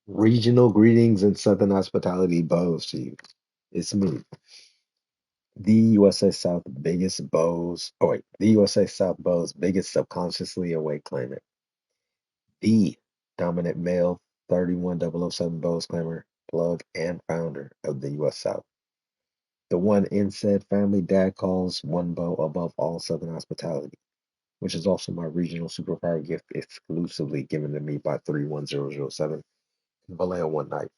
Regional greetings and Southern hospitality bows to you. It's me, the USA South biggest bows. Oh wait, the USA South bows biggest subconsciously awake claimant. The dominant male 31007 bows claimer, plug, and founder of the US South. The one in said family dad calls one bow above all Southern hospitality, which is also my regional superpower gift exclusively given to me by 31007 in Vallejo one night.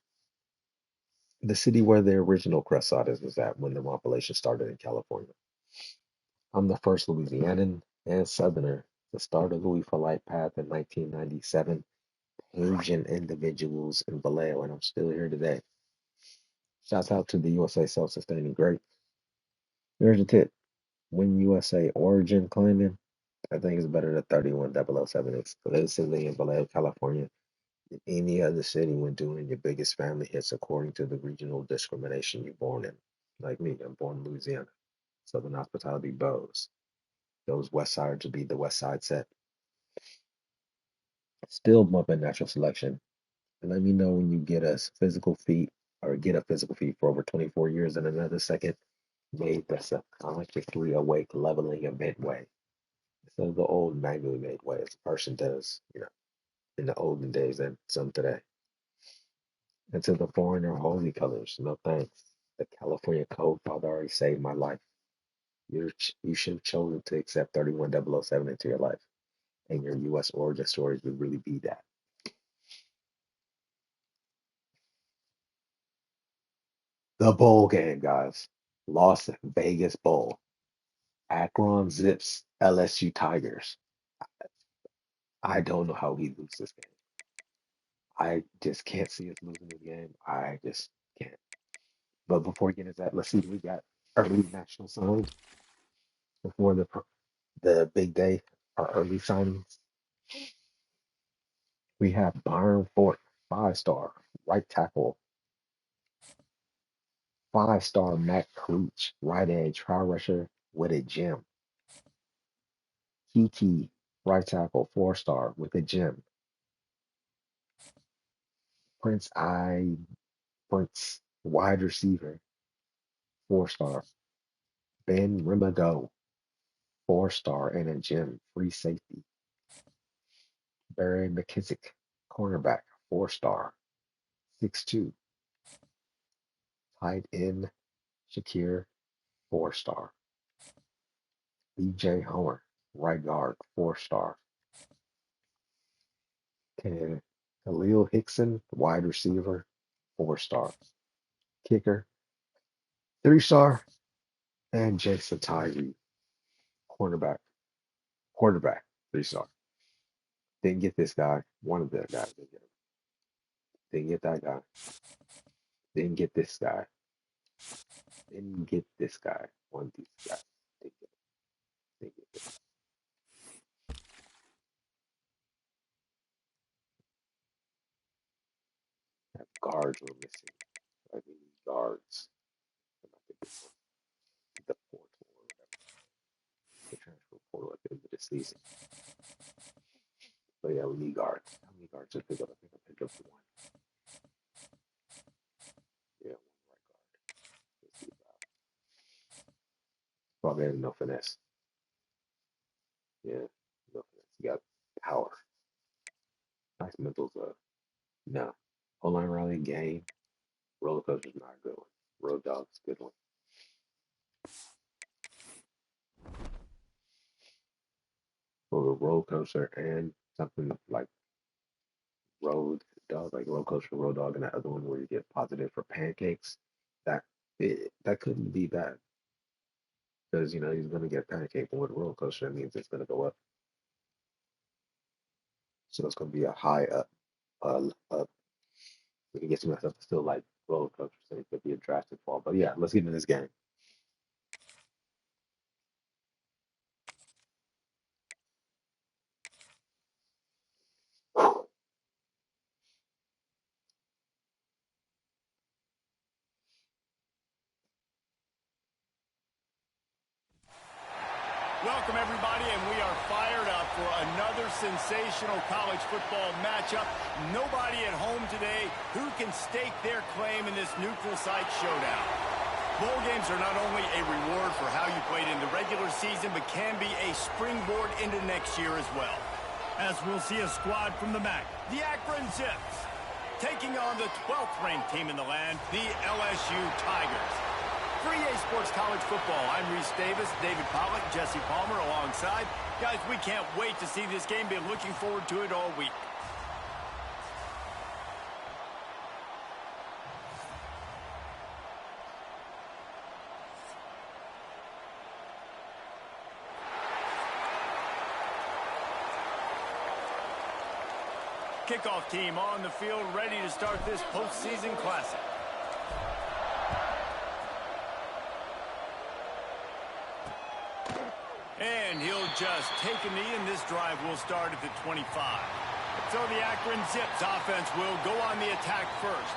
The city where the original Crescenters was at when the Wampalations started in California. I'm the first Louisianan and Southerner to start a Louis for Life path in 1997, Asian individuals in Vallejo, and I'm still here today. Shouts out to the USA Self-Sustaining Great. Here's a tip. When USA origin claiming, I think it's better than 31007 exclusively in Vallejo, California, than any other city when doing your biggest family hits according to the regional discrimination you're born in. Like me, I'm born in Louisiana. Southern Hospitality Bows. Those West Side to be the West Side set. Still bumping natural selection. And let me know when you get us physical feet or get a physical feet for over 24 years and another second made the subconsciously awake leveling event way. Instead of the old manually made way as a person does, in the olden days and some today. And to the foreigner holy colors, no thanks. The California Code Father already saved my life. You should have chosen to accept 31007 into your life. And your US origin stories would really be that. The bowl game, guys. Las Vegas Bowl. Akron Zips, LSU Tigers. I don't know how we lose this game. I just can't see us losing this game. I just can't. But before we get into that, let's see what we got early national signs before the big day. Our early signings. We have Byron Fort, 5-star, right tackle. 5-star Matt Creech, right edge, high rusher with a gem. Kiki, right tackle, 4-star with a gem. Prince I Prince, wide receiver, 4-star. Ben Rimago, 4-star and a gem, free safety. Barry McKissick, cornerback, 4-star, 6'2". Tight end, Shakir, 4-star. BJ Homer, right guard, 4-star. And Khalil Hickson, wide receiver, 4-star. Kicker, 3-star. And Jason Tyree, cornerback, quarterback, 3-star. Didn't get this guy. One of the guys didn't get him. Didn't get that guy. Didn't get this guy. Didn't get this guy. One of these guys. Didn't get him. Didn't get this. That guards were missing. Like we need guards. And I think it's the portal or whatever. The transfer portal at the end of the season. But yeah, we need guards. How many guards did I pick up? I think I picked up one. Yeah, one right guard. Let's see about. Probably had no finesse. Yeah, no finesse. You got power. Nice mentals. No. O-line rally game. Roller coaster's not a good one. Road dog's a good one. For a roller coaster and something like road dog, like roller coaster, road dog, and that other one where you get positive for pancakes. That that couldn't be bad because he's gonna get pancake, but with a roller coaster, that means it's gonna go up. So it's gonna be a high up, up. When you get to myself, it's still like roller coaster, so it could be a drastic fall. But yeah, let's get into this game. Welcome, everybody, and we are fired up for another sensational college football matchup. Nobody at home today who can stake their claim in this neutral site showdown. Bowl games are not only a reward for how you played in the regular season, but can be a springboard into next year as well. As we'll see a squad from the MAC, the Akron Zips, taking on the 12th ranked team in the land, the LSU Tigers. For EA Sports College Football, I'm Reese Davis, David Pollack, Jesse Palmer alongside. Guys, we can't wait to see this game. Been looking forward to it all week. Kickoff team on the field, ready to start this postseason classic. And he'll just take a knee, and this drive will start at the 25. So the Akron Zips offense will go on the attack first.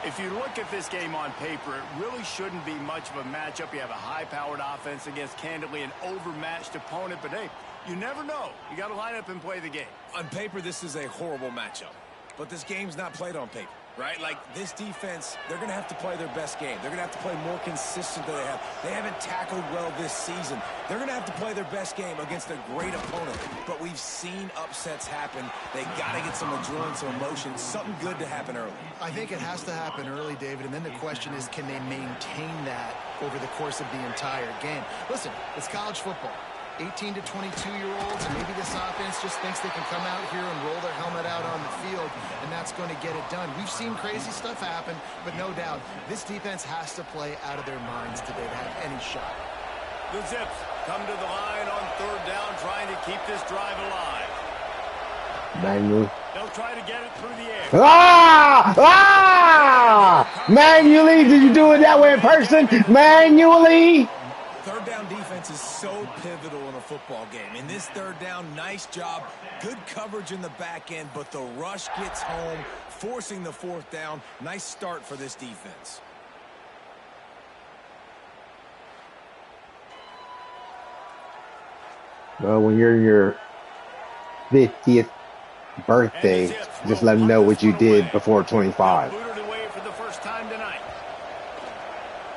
If you look at this game on paper, it really shouldn't be much of a matchup. You have a high-powered offense against, candidly, an overmatched opponent. But, hey, you never know. You got to line up and play the game. On paper, this is a horrible matchup. But this game's not played on paper, right? Like, this defense, they're going to have to play their best game. They're going to have to play more consistent than they have. They haven't tackled well this season. They're going to have to play their best game against a great opponent. But we've seen upsets happen. They got to get some adrenaline, some emotion, something good to happen early. I think it has to happen early, David, and then the question is, can they maintain that over the course of the entire game? Listen, it's college football. 18 to 22-year-olds, and maybe this offense just thinks they can come out here and roll their helmet out on the field, and that's going to get it done. We've seen crazy stuff happen, but no doubt, this defense has to play out of their minds today to have any shot. The Zips come to the line on third down, trying to keep this drive alive. Manually. They'll try to get it through the air. Manually? Did you do it that way in person? Manually? Third down defense is so pivotal in a football game. In this third down, nice job. Good coverage in the back end, but the rush gets home, forcing the fourth down. Nice start for this defense. Well, when you're in your 50th birthday, just let them know what you did before 25.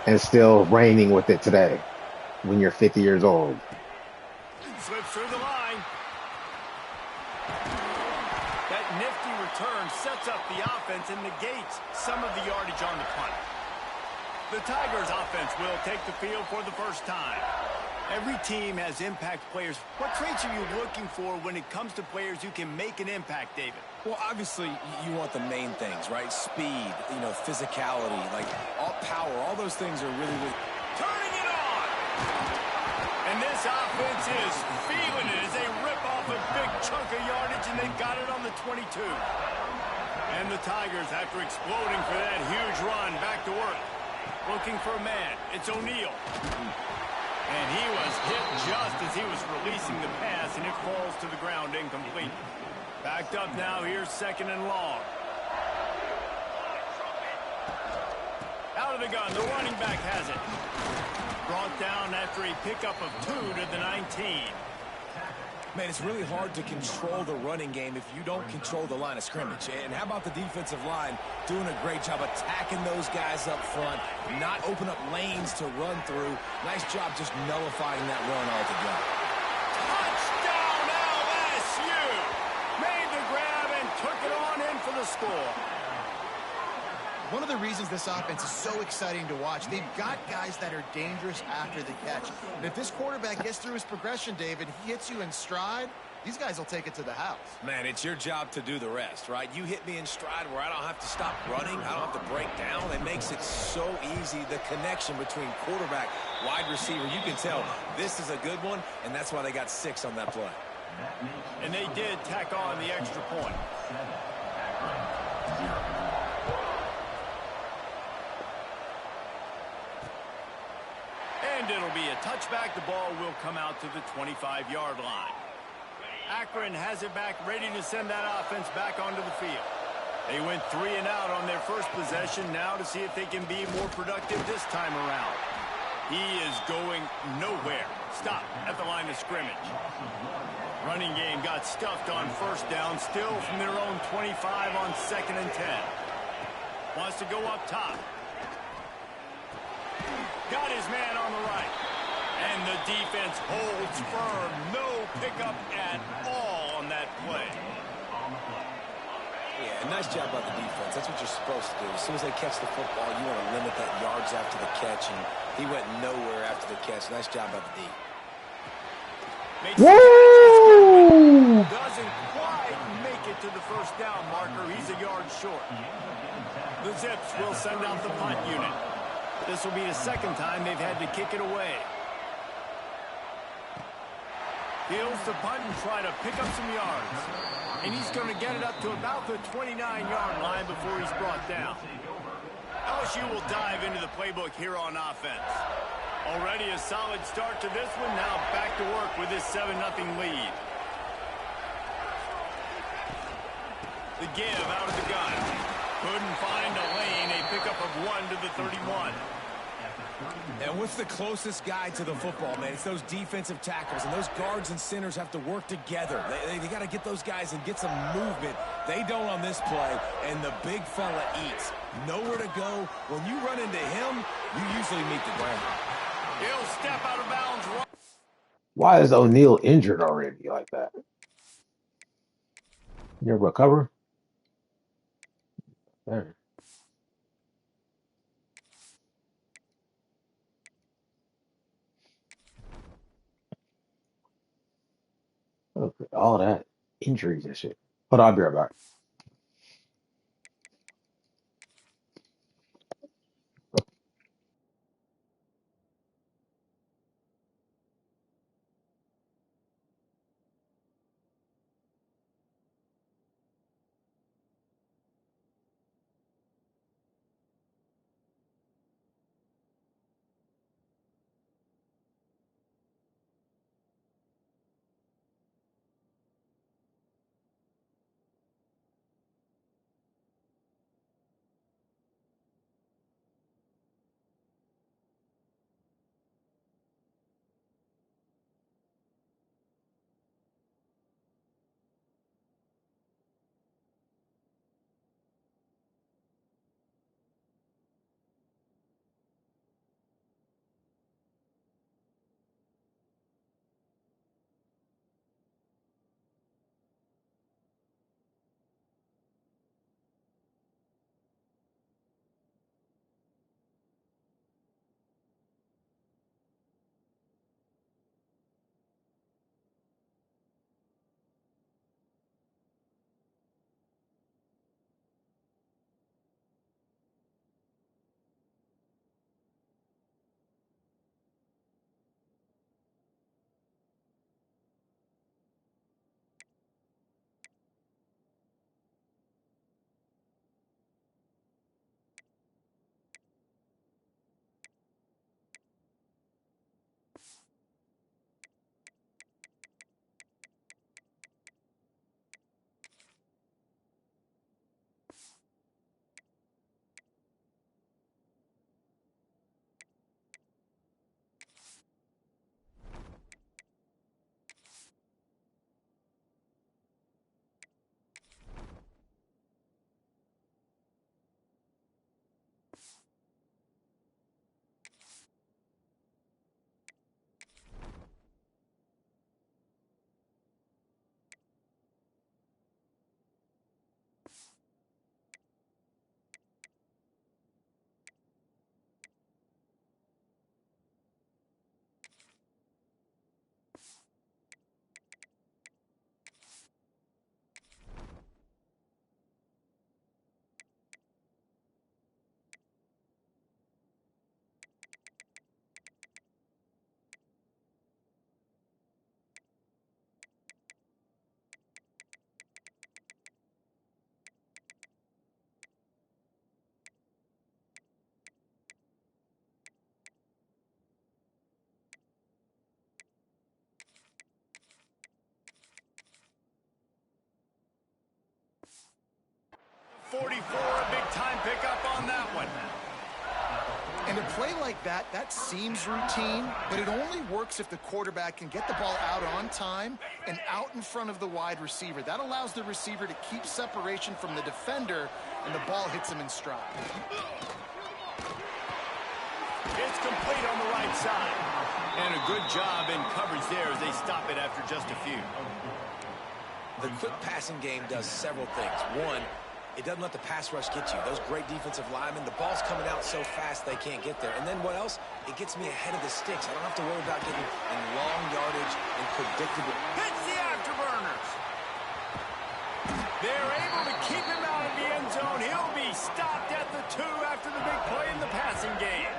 And still reigning with it today. When you're 50 years old. Slips through the line. That nifty return sets up the offense and negates some of the yardage on the punt. The Tigers offense will take the field for the first time. Every team has impact players. What traits are you looking for when it comes to players who can make an impact, David? Well, obviously, you want the main things, right? Speed, physicality, like all power. All those things are really, really... Turning it on! And this offense is feeling it as they rip off a big chunk of yardage, and they've got it on the 22. And the Tigers, after exploding for that huge run, back to work. Looking for a man. It's O'Neal. And he was hit just as he was releasing the pass, and it falls to the ground incomplete. Backed up now, here's second and long. Out of the gun, the running back has it. Brought down after a pickup of 2 to the 19. Man, it's really hard to control the running game if you don't control the line of scrimmage. And how about the defensive line doing a great job attacking those guys up front, not open up lanes to run through. Nice job just nullifying that run altogether. Touchdown LSU! Made the grab and took it on in for the score. One of the reasons this offense is so exciting to watch, they've got guys that are dangerous after the catch. And if this quarterback gets through his progression, David, he hits you in stride, these guys will take it to the house. Man, it's your job to do the rest, right? You hit me in stride where I don't have to stop running. I don't have to break down. It makes it so easy, the connection between quarterback, wide receiver. You can tell this is a good one, and that's why they got 6 on that play. And they did tack on the extra point. And it'll be a touchback. The ball will come out to the 25-yard line. Akron has it back, ready to send that offense back onto the field. They went 3 and out on their first possession, now to see if they can be more productive this time around. He is going nowhere. Stop at the line of scrimmage. Running game got stuffed on first down, still from their own 25 on 2nd and 10. Wants to go up top. Got his man on the right. And the defense holds firm. No pickup at all on that play. Yeah, nice job by the defense. That's what you're supposed to do. As soon as they catch the football, you want to limit that yards after the catch, and he went nowhere after the catch. Nice job by the D. Woo! Doesn't quite make it to the first down marker. He's a yard short. The Zips will send out the punt unit. This will be the second time they've had to kick it away. Heels to punt and try to pick up some yards. And he's going to get it up to about the 29-yard line before he's brought down. LSU will dive into the playbook here on offense. Already a solid start to this one. Now back to work with this 7-0 lead. The give out of the gun. Couldn't find a lane. A pickup of 1 to the 31. And what's the closest guy to the football, man? It's those defensive tackles, and those guards and centers have to work together. They got to get those guys and get some movement. They don't on this play, and the big fella eats. Nowhere to go. When you run into him, you usually meet the ground. He'll step out of bounds. Why is O'Neal injured already like that? You ever recover? There. Okay, all that injuries and shit. Hold on, I'll be right back. .44, a big time pickup on that one. And to play like that, that seems routine, but it only works if the quarterback can get the ball out on time and out in front of the wide receiver. That allows the receiver to keep separation from the defender, and the ball hits him in stride. It's complete on the right side. And a good job in coverage there as they stop it after just a few. The quick passing game does several things. One, it doesn't let the pass rush get you. Those great defensive linemen, the ball's coming out so fast they can't get there. And then what else? It gets me ahead of the sticks. I don't have to worry about getting in long yardage and predictable. Hits the afterburners. They're able to keep him out of the end zone. He'll be stopped at the 2 after the big play in the passing game.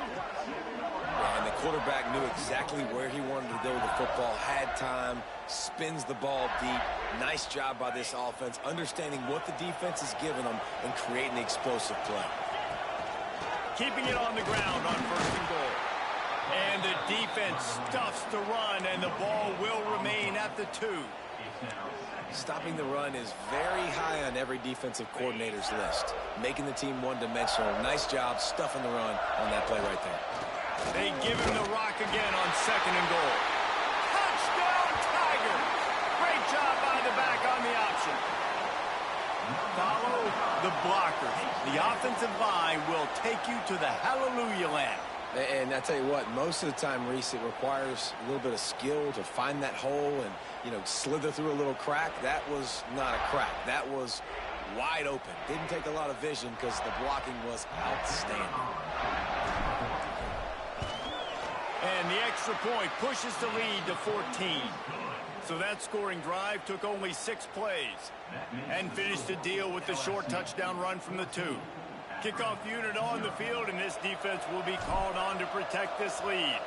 And the quarterback knew exactly where he wanted to go with the football, had time, spins the ball deep. Nice job by this offense, understanding what the defense is giving them and creating the explosive play. Keeping it on the ground on 1st and goal. And the defense stuffs the run, and the ball will remain at the 2. Stopping the run is very high on every defensive coordinator's list, making the team one-dimensional. Nice job stuffing the run on that play right there. They give him the rock again on 2nd and goal. Touchdown, Tiger! Great job by the back on the option. Follow the blockers. The offensive line will take you to the hallelujah land. And I tell you what, most of the time, Reese, it requires a little bit of skill to find that hole and, slither through a little crack. That was not a crack. That was wide open. Didn't take a lot of vision because the blocking was outstanding. And the extra point pushes the lead to 14. So that scoring drive took only 6 plays and finished the deal with the short touchdown run from the 2. Kickoff unit on the field, and this defense will be called on to protect this lead.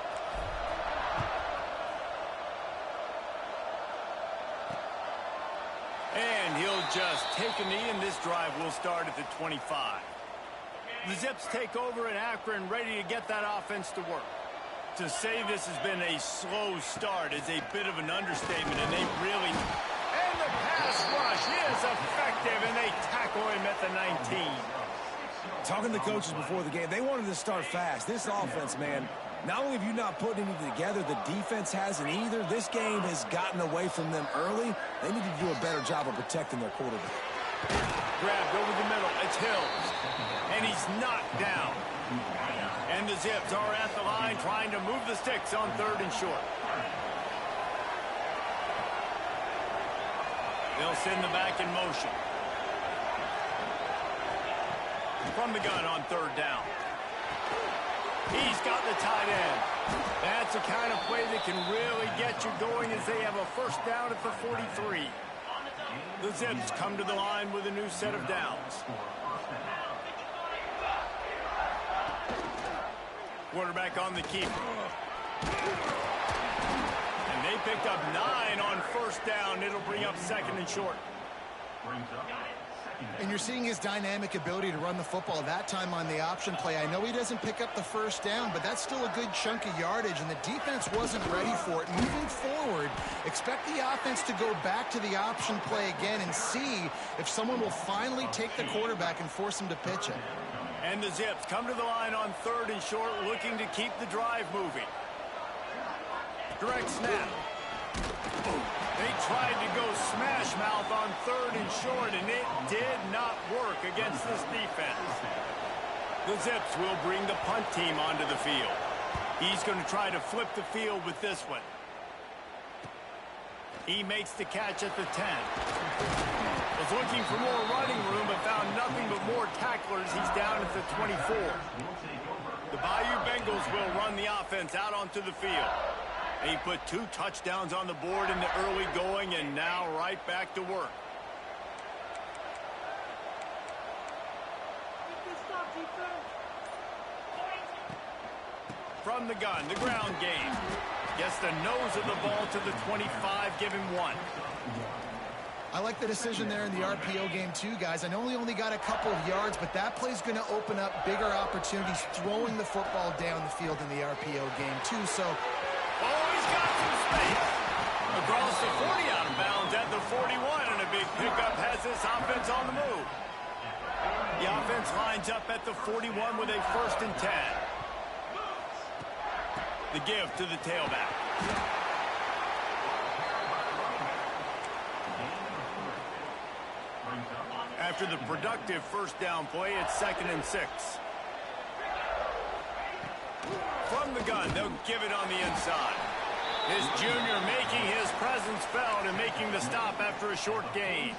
And he'll just take a knee, and this drive will start at the 25. The Zips take over in Akron, ready to get that offense to work. To say this has been a slow start is a bit of an understatement, and they really... And the pass rush is effective, and they tackle him at the 19. Talking to the coaches before the game, they wanted to start fast. This offense, man, not only have you not put anything together, the defense hasn't either. This game has gotten away from them early. They need to do a better job of protecting their quarterback. Grabbed over the middle. It's Hills. And he's knocked down. And the Zips are at the line trying to move the sticks on 3rd and short. They'll send the back in motion. From the gun on 3rd down. He's got the tight end. That's the kind of play that can really get you going as they have a 1st down at the 43. The Zips come to the line with a new set of downs. Quarterback on the keeper. And they picked up 9 on 1st down. It'll bring up 2nd and short. And you're seeing his dynamic ability to run the football that time on the option play. I know he doesn't pick up the 1st down, but that's still a good chunk of yardage, and the defense wasn't ready for it. Moving forward, expect the offense to go back to the option play again and see if someone will finally take the quarterback and force him to pitch it. And the Zips come to the line on 3rd and short, looking to keep the drive moving. Direct snap. They tried to go smash mouth on 3rd and short, and it did not work against this defense. The Zips will bring the punt team onto the field. He's going to try to flip the field with this one. He makes the catch at the 10. Was looking for more running room, but found nothing but more tacklers. He's down at the 24. The Bayou Bengals will run the offense out onto the field. He put 2 touchdowns on the board in the early going, and now right back to work. From the gun, the ground game. Gets the nose of the ball to the 25, give him 1. I like the decision there in the RPO game too, guys. I know he only got a couple of yards, but that play's going to open up bigger opportunities throwing the football down the field in the RPO game too. So, he's got some space. Across the 40 out of bounds at the 41, and a big pickup has this offense on the move. The offense lines up at the 41 with a 1st and 10. The give to the tailback. After the productive first down play, it's 2nd and 6. From the gun, they'll give it on the inside. His junior making his presence felt and making the stop after a short gain.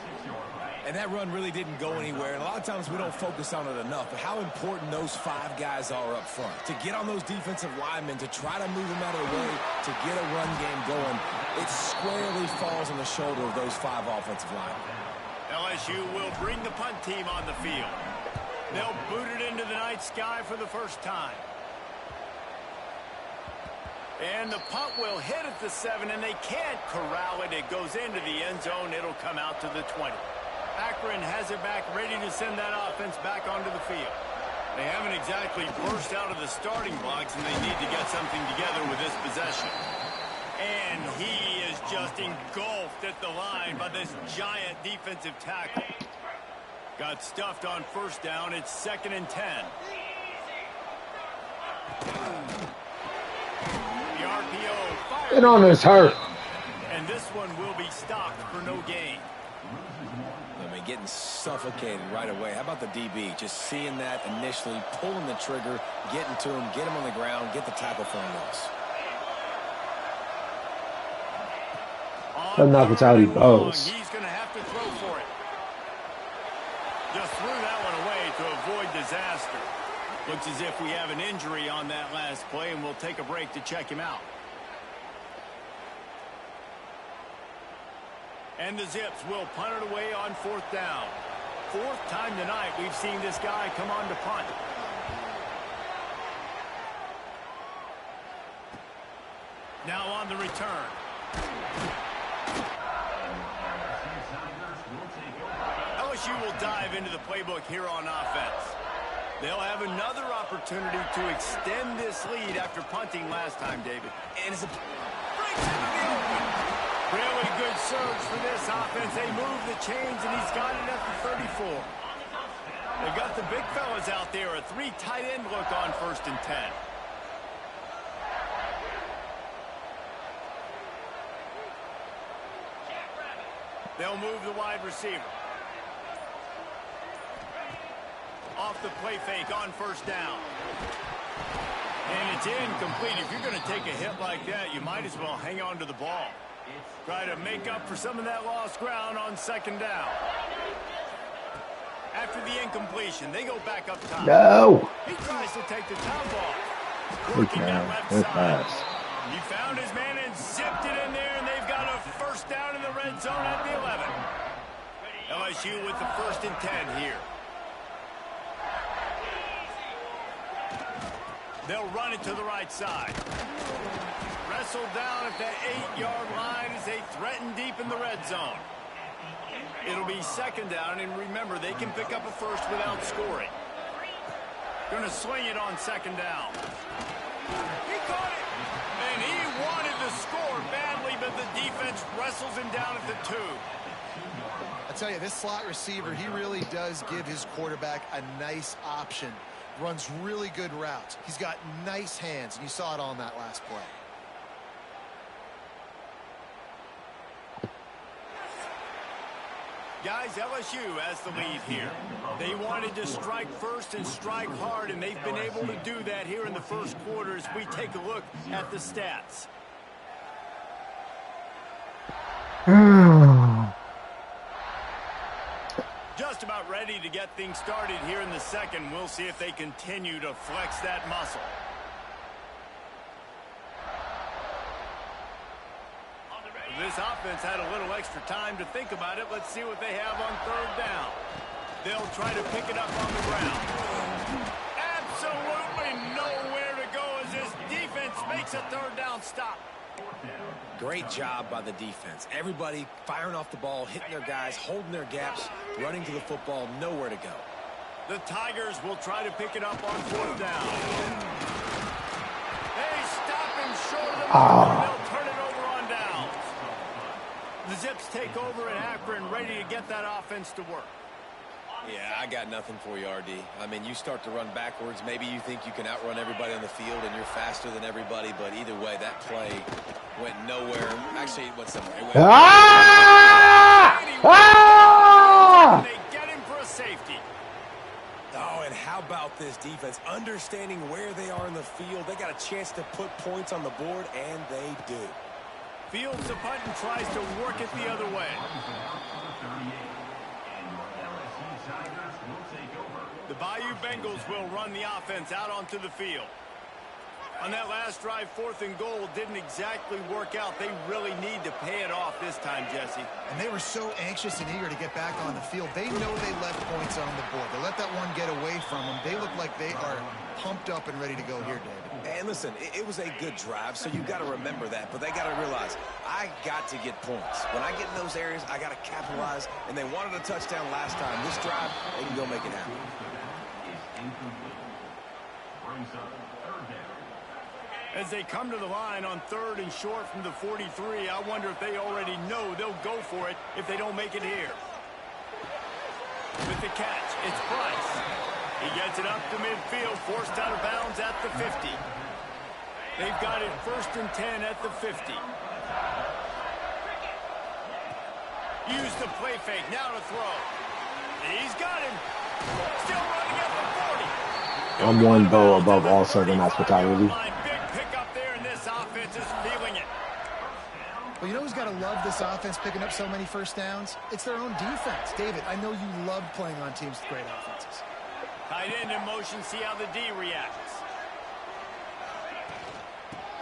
And that run really didn't go anywhere. And a lot of times we don't focus on it enough. But how important those 5 guys are up front. To get on those defensive linemen, to try to move them out of the way, to get a run game going, it squarely falls on the shoulder of those 5 offensive linemen. LSU will bring the punt team on the field. They'll boot it into the night sky for the first time. And the punt will hit at the 7, and they can't corral it. It goes into the end zone. It'll come out to the 20. Akron has it back, ready to send that offense back onto the field. They haven't exactly burst out of the starting blocks, and they need to get something together with this possession. And he is just engulfed at the line by this giant defensive tackle. Got stuffed on first down. It's 2nd and 10. The RPO fires. Get on his hurt. And this one will be stopped for no gain. I mean, getting suffocated right away. How about the DB? Just seeing that initially, pulling the trigger, getting to him, get him on the ground, get the tackle for a loss. That knock it out, he bows. He's going to have to throw for it. Just threw that one away to avoid disaster. Looks as if we have an injury on that last play, and we'll take a break to check him out. And the Zips will punt it away on 4th down. 4th time tonight we've seen this guy come on to punt. Now on the return. LSU will dive into the playbook here on offense. They'll have another opportunity to extend this lead after punting last time, David. And it's a Breaks into the open. Really good surge for this offense. They move the chains, and he's got it at the 34. They've got the big fellas out there. A 3 tight end look on 1st and 10. They'll move the wide receiver. Off the play fake on 1st down. And it's incomplete. If you're going to take a hit like that, you might as well hang on to the ball. Try to make up for some of that lost ground on 2nd down. After the incompletion, they go back up top. No. He tries to take the top off. Good Working that man. left Good side. pass. He found his man and zipped it in there, and they've got a 1st down in the red zone at the 11. LSU with the 1st and 10 here. They'll run it to the right side. Wrestled down at that 8-yard line as they threaten deep in the red zone. It'll be 2nd down, and remember, they can pick up a 1st without scoring. Going to sling it on 2nd down. He caught it, and he wanted to score badly, but the defense wrestles him down at the 2. I tell you, this slot receiver, he really does give his quarterback a nice option. Runs really good routes. He's got nice hands, and you saw it on that last play. Guys, LSU has the lead here. They wanted to strike first and strike hard, and they've been able to do that here in the first quarter as we take a look at the stats. Just about ready to get things started here in the second. We'll see if they continue to flex that muscle. This offense had a little extra time to think about it. Let's see what they have on 3rd down. They'll try to pick it up on the ground. Absolutely nowhere to go as this defense makes a 3rd down stop. great job by the defense. Everybody firing off the ball, hitting their guys, holding their gaps, running to the football, nowhere to go. The Tigers will try to pick it up on 4th down. They stop him short of the mark, and they'll turn it over on downs. The Zips take over at Akron, ready to get that offense to work. Yeah, I got nothing for you, RD. I mean, you start to run backwards. Maybe you think you can outrun everybody on the field and you're faster than everybody, but either way, that play went nowhere. Actually, it went somewhere. It went Ah! And Ah! they get him for a safety. Oh, and how about this defense? Understanding where they are in the field. They got a chance to put points on the board, and they do. Fields the punt and tries to work it the other way. The Bayou Bengals will run the offense out onto the field. On that last drive, 4th and goal didn't exactly work out. They really need to pay it off this time, Jesse. And they were so anxious and eager to get back on the field. They know they left points on the board. They let that one get away from them. They look like they are pumped up and ready to go here, David. And listen, it was a good drive, so you got to remember that. But they got to realize, I got to get points. When I get in those areas, I got to capitalize. And they wanted a touchdown last time. This drive, they can go make it happen. As they come to the line on 3rd and short from the 43, I wonder if they already know they'll go for it if they don't make it here. With the catch, it's Price. He gets it up to midfield, forced out of bounds at the 50. They've got it 1st and 10 at the 50. Use the play fake, now to throw. He's got him. Still running at the 40. I'm one bow above all Southern hospitality. Well, you know who's got to love this offense picking up so many first downs? It's their own defense. David, I know you love playing on teams with great offenses. Tight end in motion, see how the D reacts.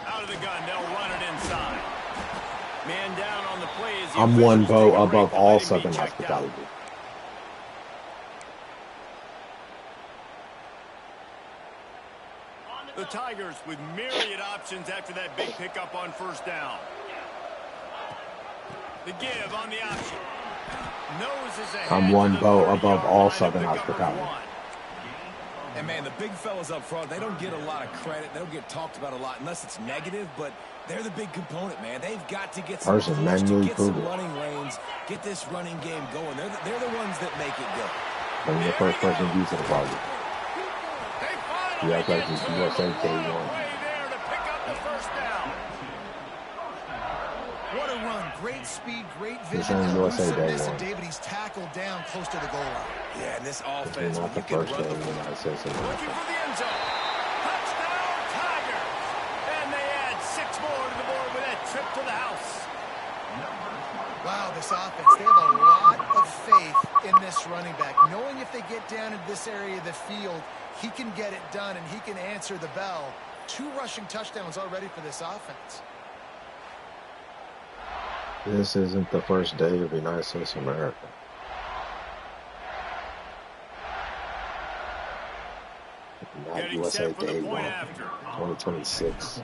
Out of the gun, they'll run it inside. Man down on the play is I'm one bow above all Southern hospitality. The Tigers with myriad options after that big pickup on 1st down. The give on the option. Noses ahead. I'm one bow above all Southern hospitality. And, man, the big fellas up front, they don't get a lot of credit. They don't get talked about a lot unless it's negative, but they're the big component, man. They've got to get some push to get some running lanes, get this running game going. They're the ones that make it go. I'm the first person to use the ball. Yeah, like this USA day one. What a run. Great speed, great vision, and elusiveness. And David, he's tackled down close to the goal line. Yeah, and this offense, not the first day when I said so. Looking for the end zone. Touchdown, Tigers. And they add 6 more to the board with that trip to the house. Wow, this offense, they have a lot of faith in this running back. Knowing if they get down in this area of the field, he can get it done and he can answer the bell. 2 rushing touchdowns already for this offense. This isn't the first day of the United States of America. Not USA Day 1, 2026.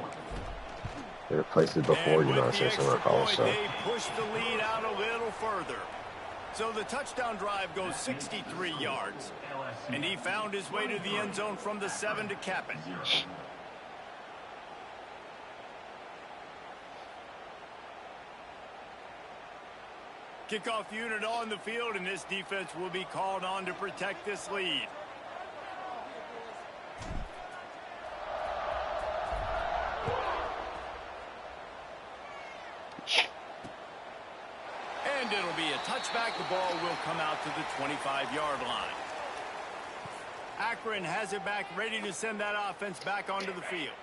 They replaced it before United States of America also. They pushed the lead out a little further. So the touchdown drive goes 63 yards. And he found his way to the end zone from the 7 to cap it. Kickoff unit on the field, and this defense will be called on to protect this lead. And it'll be a touchback. The ball will come out to the 25-yard line. Akron has it back, ready to send that offense back onto the field.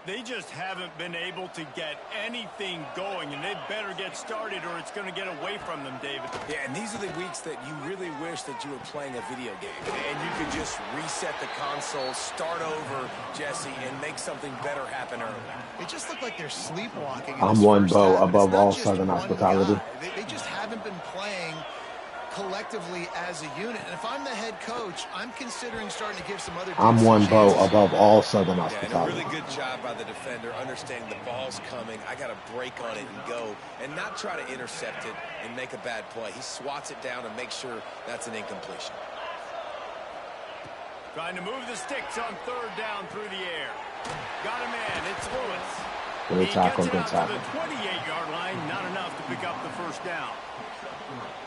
They just haven't been able to get anything going, and they better get started or it's going to get away from them, David. Yeah, and these are the weeks that you really wish that you were playing a video game. And you could just reset the console, start over, Jesse, and make something better happen early. It just looked like they're sleepwalking. I'm one bow above all Southern hospitality. They just haven't been playing collectively as a unit. And if I'm the head coach, I'm considering starting to give some other. I'm one bow above all Southern hospitality. And a really good job by the defender, understanding the ball's coming. I got to break on it and go, and not try to intercept it and make a bad play. He swats it down and makes sure that's an incompletion. Trying to move the sticks on 3rd down through the air. Got him in. It's Lewis. Good He tackle, gets it good out to the tackle. 28-yard line, not enough to pick up the first down.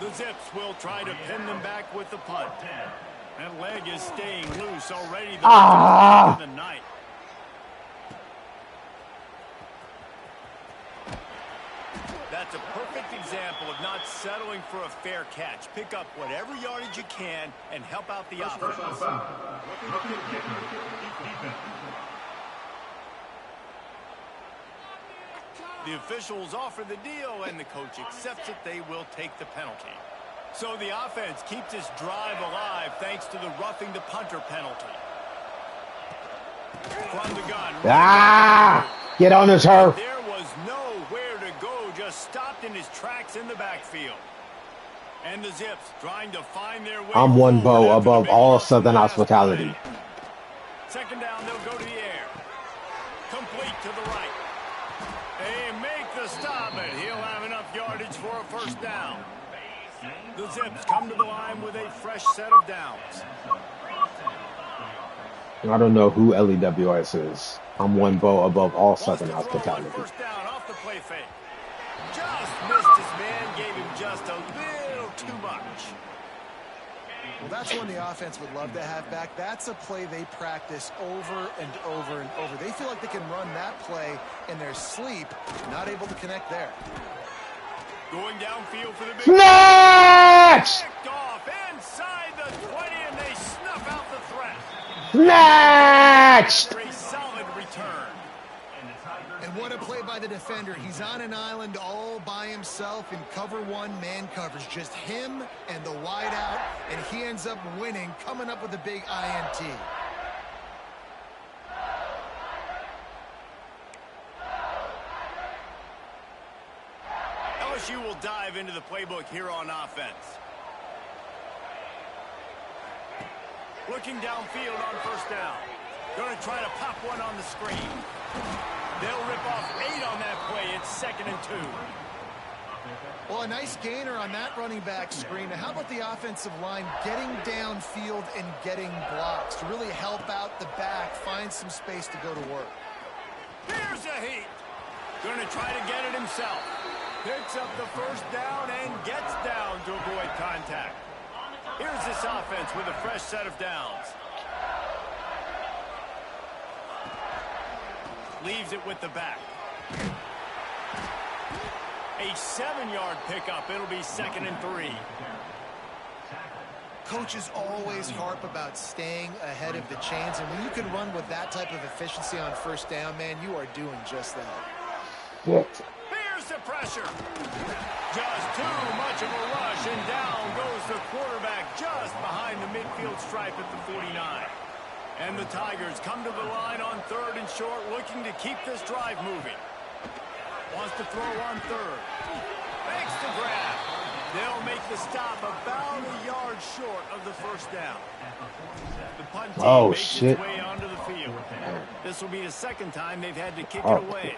The Zips will try to pin them back with the punt. That leg is staying loose already. The fourth of the night. That's a perfect example of not settling for a fair catch. Pick up whatever yardage you can and help out the offense. The officials offer the deal, and the coach accepts it. They will take the penalty. So the offense keeps this drive alive thanks to the roughing the punter penalty. From the gun. Get on the turf. There was nowhere to go, just stopped in his tracks in the backfield. And the Zips trying to find their way. I'm one bow above all Southern hospitality. Second down, they'll go to the air. Complete to the right. They make the stop, and he'll have enough yardage for a first down. The Zips come to the line with a fresh set of downs. I don't know who LEWS is. I'm one bow above all Southern hospitality. First down off the play fake. Just missed his man, gave him just a little too much. Well, that's one the offense would love to have back. That's a play they practice over and over and over. They feel like they can run that play in their sleep, not able to connect there. Going downfield for the big Snatch! picked off inside the 20, and they snuff out the threat. Snatched! For a solid return. And what a play by the defender. He's on an island all by himself in cover one man coverage. Just him and the wide out, and he ends up winning, coming up with a big INT. LSU will dive into the playbook here on offense. Looking downfield on first down. Going to try to pop one on the screen. They'll rip off 8 on that play. It's 2nd and 2. Well, a nice gainer on that running back screen. Now, how about the offensive line getting downfield and getting blocks to really help out the back, find some space to go to work? Here's a heat. Going to try to get it himself. Picks up the first down and gets down to avoid contact. Here's this offense with a fresh set of downs. Leaves it with the back. A 7-yard pickup. It'll be 2nd and 3. Coaches always harp about staying ahead of the chains, and when you can run with that type of efficiency on first down, man, you are doing just that. What? Here's the pressure. Just too much of a rush, and down goes the quarterback just behind the midfield stripe at the 49. And the Tigers come to the line on 3rd and short, looking to keep this drive moving. Wants to throw on 3rd. Makes the grab. They'll make the stop about a yard short of the first down. The punt team makes its way onto the field. This will be the 2nd time they've had to kick it away.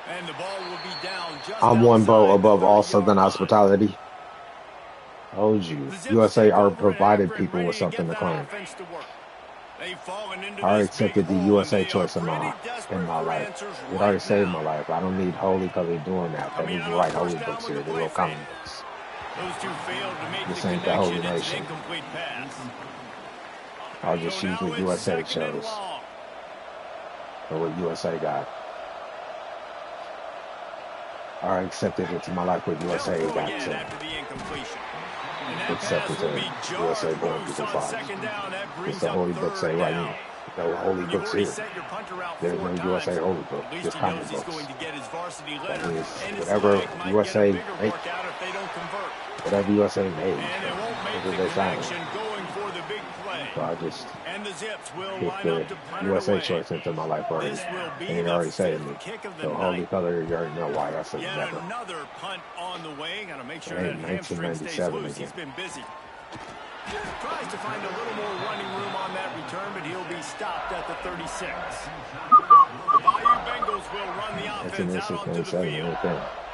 And the ball will be down just I'm one bow above all Southern hospitality. Told you, USA are provided people with something to claim. I accepted the USA choice in my life. It already saved my life. I don't need holy color doing that. They need to write holy books here. They will comic books. This ain't the holy nation. I'll just use what USA chose. Or what USA got. I accepted into my life what USA got to. Accepted to USA going through the files. It's the holy book say right now. No holy books here. There's no USA holy book. Just comic books. That means whatever USA made, whatever USA made, whatever they signed. So I just picked the USA choice into my life already. And it already saved me. So holy color, you already know why I said never. Another punt on the way. Got to make sure that hamstring stays loose. Again. He's been busy. Tries to find a little more running room on that return, but he'll be stopped at the 36. The Bayou Bengals will run the offense out onto the field.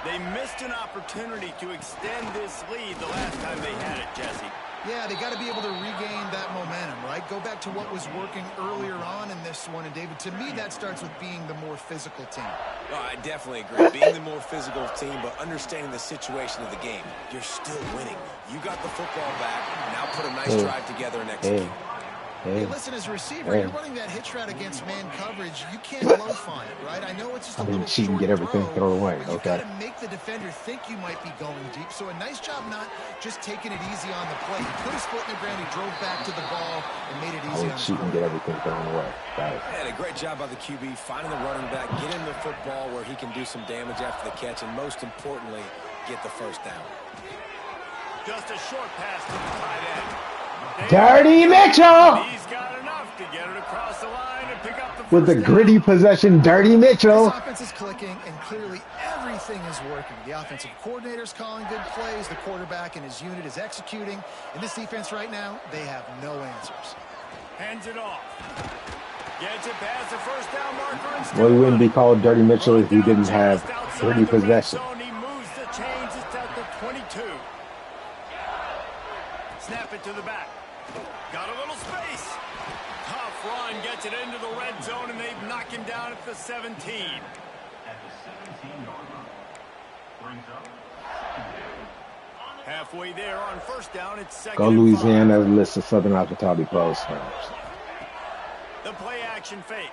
They missed an opportunity to extend this lead the last time they had it, Jesse. Yeah, they got to be able to regain that momentum, right? Go back to what was working earlier on in this one. And, David, to me, that starts with being the more physical team. Oh, I definitely agree. Being the more physical team, but understanding the situation of the game. You're still winning. You got the football back. Now put a nice drive together and execute. Hey, listen, as a receiver, you're running that hitch route against man coverage. You can't loaf on it, right? I know it's just a little cheat and short get everything throw, thrown away. but you've got to make the defender think you might be going deep. So a nice job not just taking it easy on the play. He put his foot in the ground, he drove back to the ball, and made it easy on the cheat and get everything thrown away. Right. And a great job by the QB, finding the running back, get him the football where he can do some damage after the catch, and most importantly, get the first down. Just a short pass to the tight end. Dirty Mitchell! He's got enough to get it across the line and pick up the With the gritty possession, Dirty Mitchell. This offense is clicking, and clearly everything is working. The offensive coordinator's calling good plays. The quarterback and his unit is executing. In this defense right now, they have no answers. Hands it off. Gets it past the first down marker. Well, he wouldn't be called Dirty Mitchell if he didn't have gritty possession. He moves the chains. It's at the 22. Snap it to the back. Got a little space. Tough run gets it into the red zone, and they knock him down at the 17. Halfway there on first down, it's second. Go Louisiana, list of Southern Hospitality Pros. The play action fake.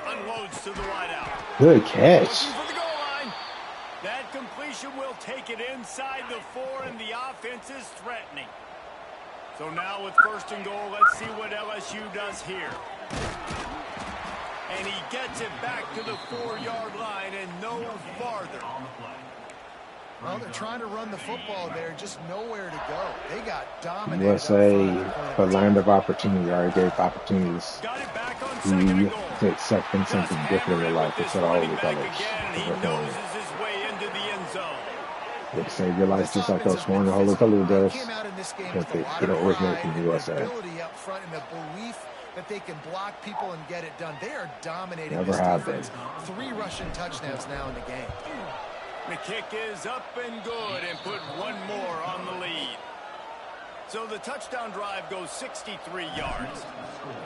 Unloads to the wideout. Good catch. Looking for the goal line. That completion will take it inside the 4, and the offense is threatening. So now with first and goal, let's see what LSU does here. And he gets it back to the 4-yard line and no farther. Well, they're trying to run the football there, just nowhere to go. They got dominated. USA, the land of opportunity, already gave opportunities to accept something different in life. It's at all the college. They save your life just like those foreign Holy Color does. But they don't originate from the USA. Up front and the belief that they can block people and get it done. They are dominating. Never have been. 3 rushing touchdowns now in the game. The kick is up and good and put one more on the lead. So the touchdown drive goes 63 yards.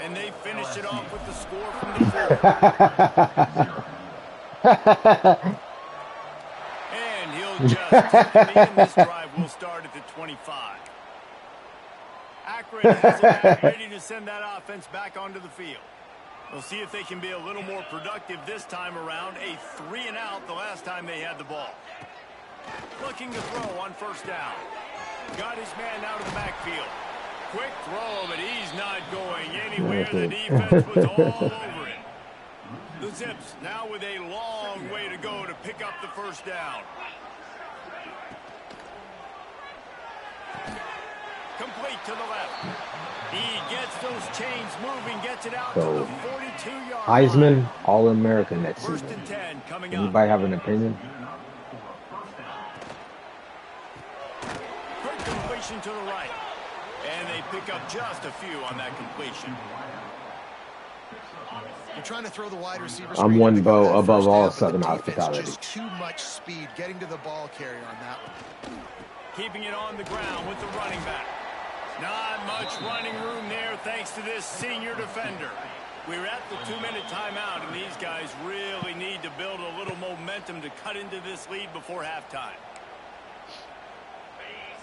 And they finish it off with the score from the 4. And he'll just take the lead, and this drive will start at the 25. Akron has it back, ready to send that offense back onto the field. We'll see if they can be a little more productive this time around. A 3-and-out the last time they had the ball. Looking to throw on first down. Got his man out of the backfield. Quick throw, but he's not going anywhere. The defense was all over it. The Zips now with a long way to go to pick up the first down. Complete to the left. He gets those chains moving, gets it out to the 42-yard Heisman, All-American next season. First and 10 coming up. Anybody have an opinion? Quick completion to the right. And they pick up just a few on that completion. You're trying to throw the wide receivers. I'm one bow above all Southern Hospitality. Just too much speed getting to the ball carrier on that one. Keeping it on the ground with the running back. Not much running room there thanks to this senior defender. We're at the 2-minute timeout, and these guys really need to build a little momentum to cut into this lead before halftime.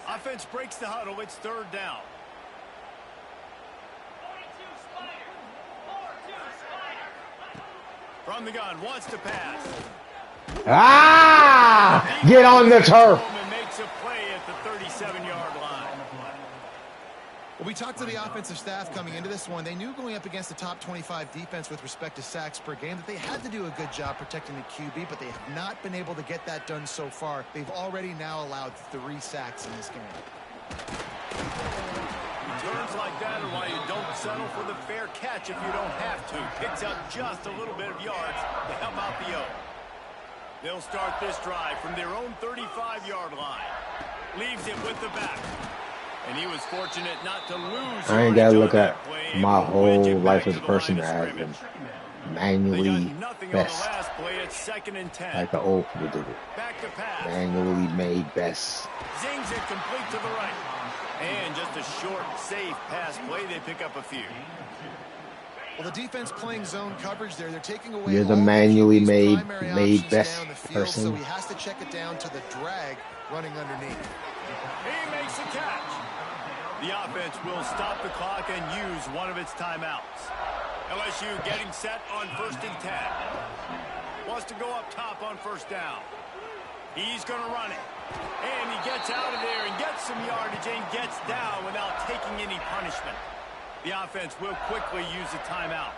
Offense breaks the huddle. It's third down. From the gun, wants to pass. Ah! Get on the turf. And makes a play at the 37-yard line. Well, we talked to the offensive staff coming into this one. They knew going up against the top 25 defense with respect to sacks per game that they had to do a good job protecting the QB, but they have not been able to get that done so far. They've already now allowed 3 sacks in this game. Returns like that are why you don't settle for the fair catch if you don't have to. Picks up just a little bit of yards to help out the O. They'll start this drive from their own 35-yard line. Leaves it with the back. And he was fortunate not to lose. I ain't got to look at my whole life as a person that has been manually best. Like the old people did it. Manually made best. Zings it complete to the right. And just a short, safe pass play. They pick up a few. Well, the defense playing zone coverage there. They're taking away You're the all the manually QB's made primary options best down the field, so person. he has to check it down to the drag running underneath. He makes the catch. The offense will stop the clock and use one of its timeouts. LSU getting set on 1st and 10. Wants to go up top on 1st down. He's going to run it. And he gets out of there and gets some yardage and gets down without taking any punishment. The offense will quickly use a timeout.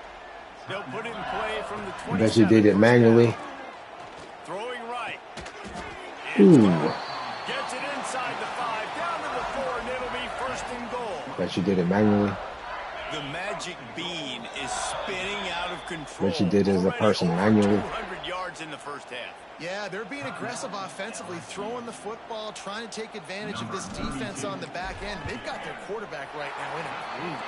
They'll put it in play from the 27. I bet you did it manually. Throwing right. Ooh. Gets it inside the 5, down to the 4, and it'll be 1st and goal. Bet you did it manually. The magic bean is spinning out of control. Bet you did it as a person Already manually. over 200 yards in the 1st half. Yeah, they're being aggressive offensively, throwing the football, trying to take advantage of this defense on the back end. They've got their quarterback right now in a groove.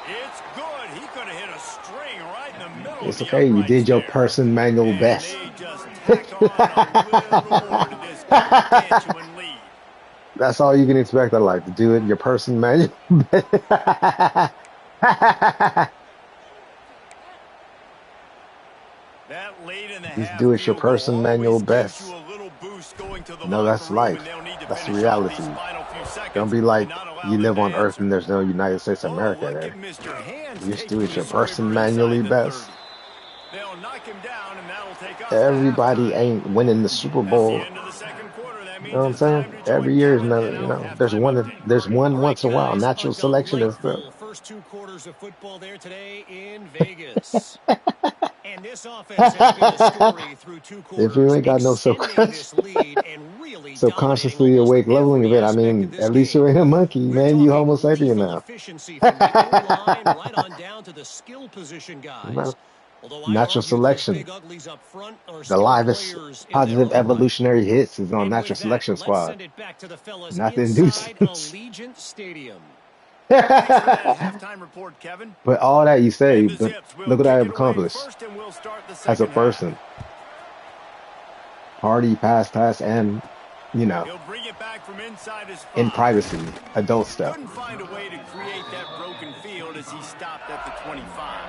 It's good. He could have hit a string right in the middle. It's okay. You did your person manual and best. They just tack on a little more to this gargantuan lead. That's all you can expect in life. To do it your person manual best. That late in the Just half do it your field goal person manual always gives best. you a little boost going to the No, locker that's room, life. and they'll need to That's finish off reality. these final few seconds Don't be and like not allow you them live to on Earth answer. and there's no United States of Oh, America look there. at Mr. Hands You just taking do it the your person squibber manually inside the best. 30. They'll knock him down, and that'll take us to Everybody halftime. ain't winning the Super That's the Bowl. end of the 2nd quarter. That You know means what I'm it's time saying? to join Every year is Kevin another, in our there's halftime update. one All right, once in a while. guys, Natural a selection and stuff. delightful first 2 quarters of football there today in Vegas. And this offense has been the story through 2 If you quarters, ain't got no extending this lead and really dominating subconsciously almost awake leveling every event, I aspect of mean, this at least you game. ain't a monkey, We're man. You talking Homo sapien lethal now. efficiency from the O-line right on down to the skill position guys. Although I Natural argue those selection. big uglies up front are The skilled livest players in their positive own right. evolutionary hits is on And natural with that, selection let's squad, send it back to the fellas not the inside inducements. Allegiant Stadium. Thanks for that halftime report, Kevin. But all that you say, And the but Zips will look what kick I've it away accomplished first, and we'll start the as a 2nd half. person. Party, pass, and, He'll bring it back from inside his 5. in privacy, adult stuff. Couldn't find a way to create that broken field as he stopped at the 25.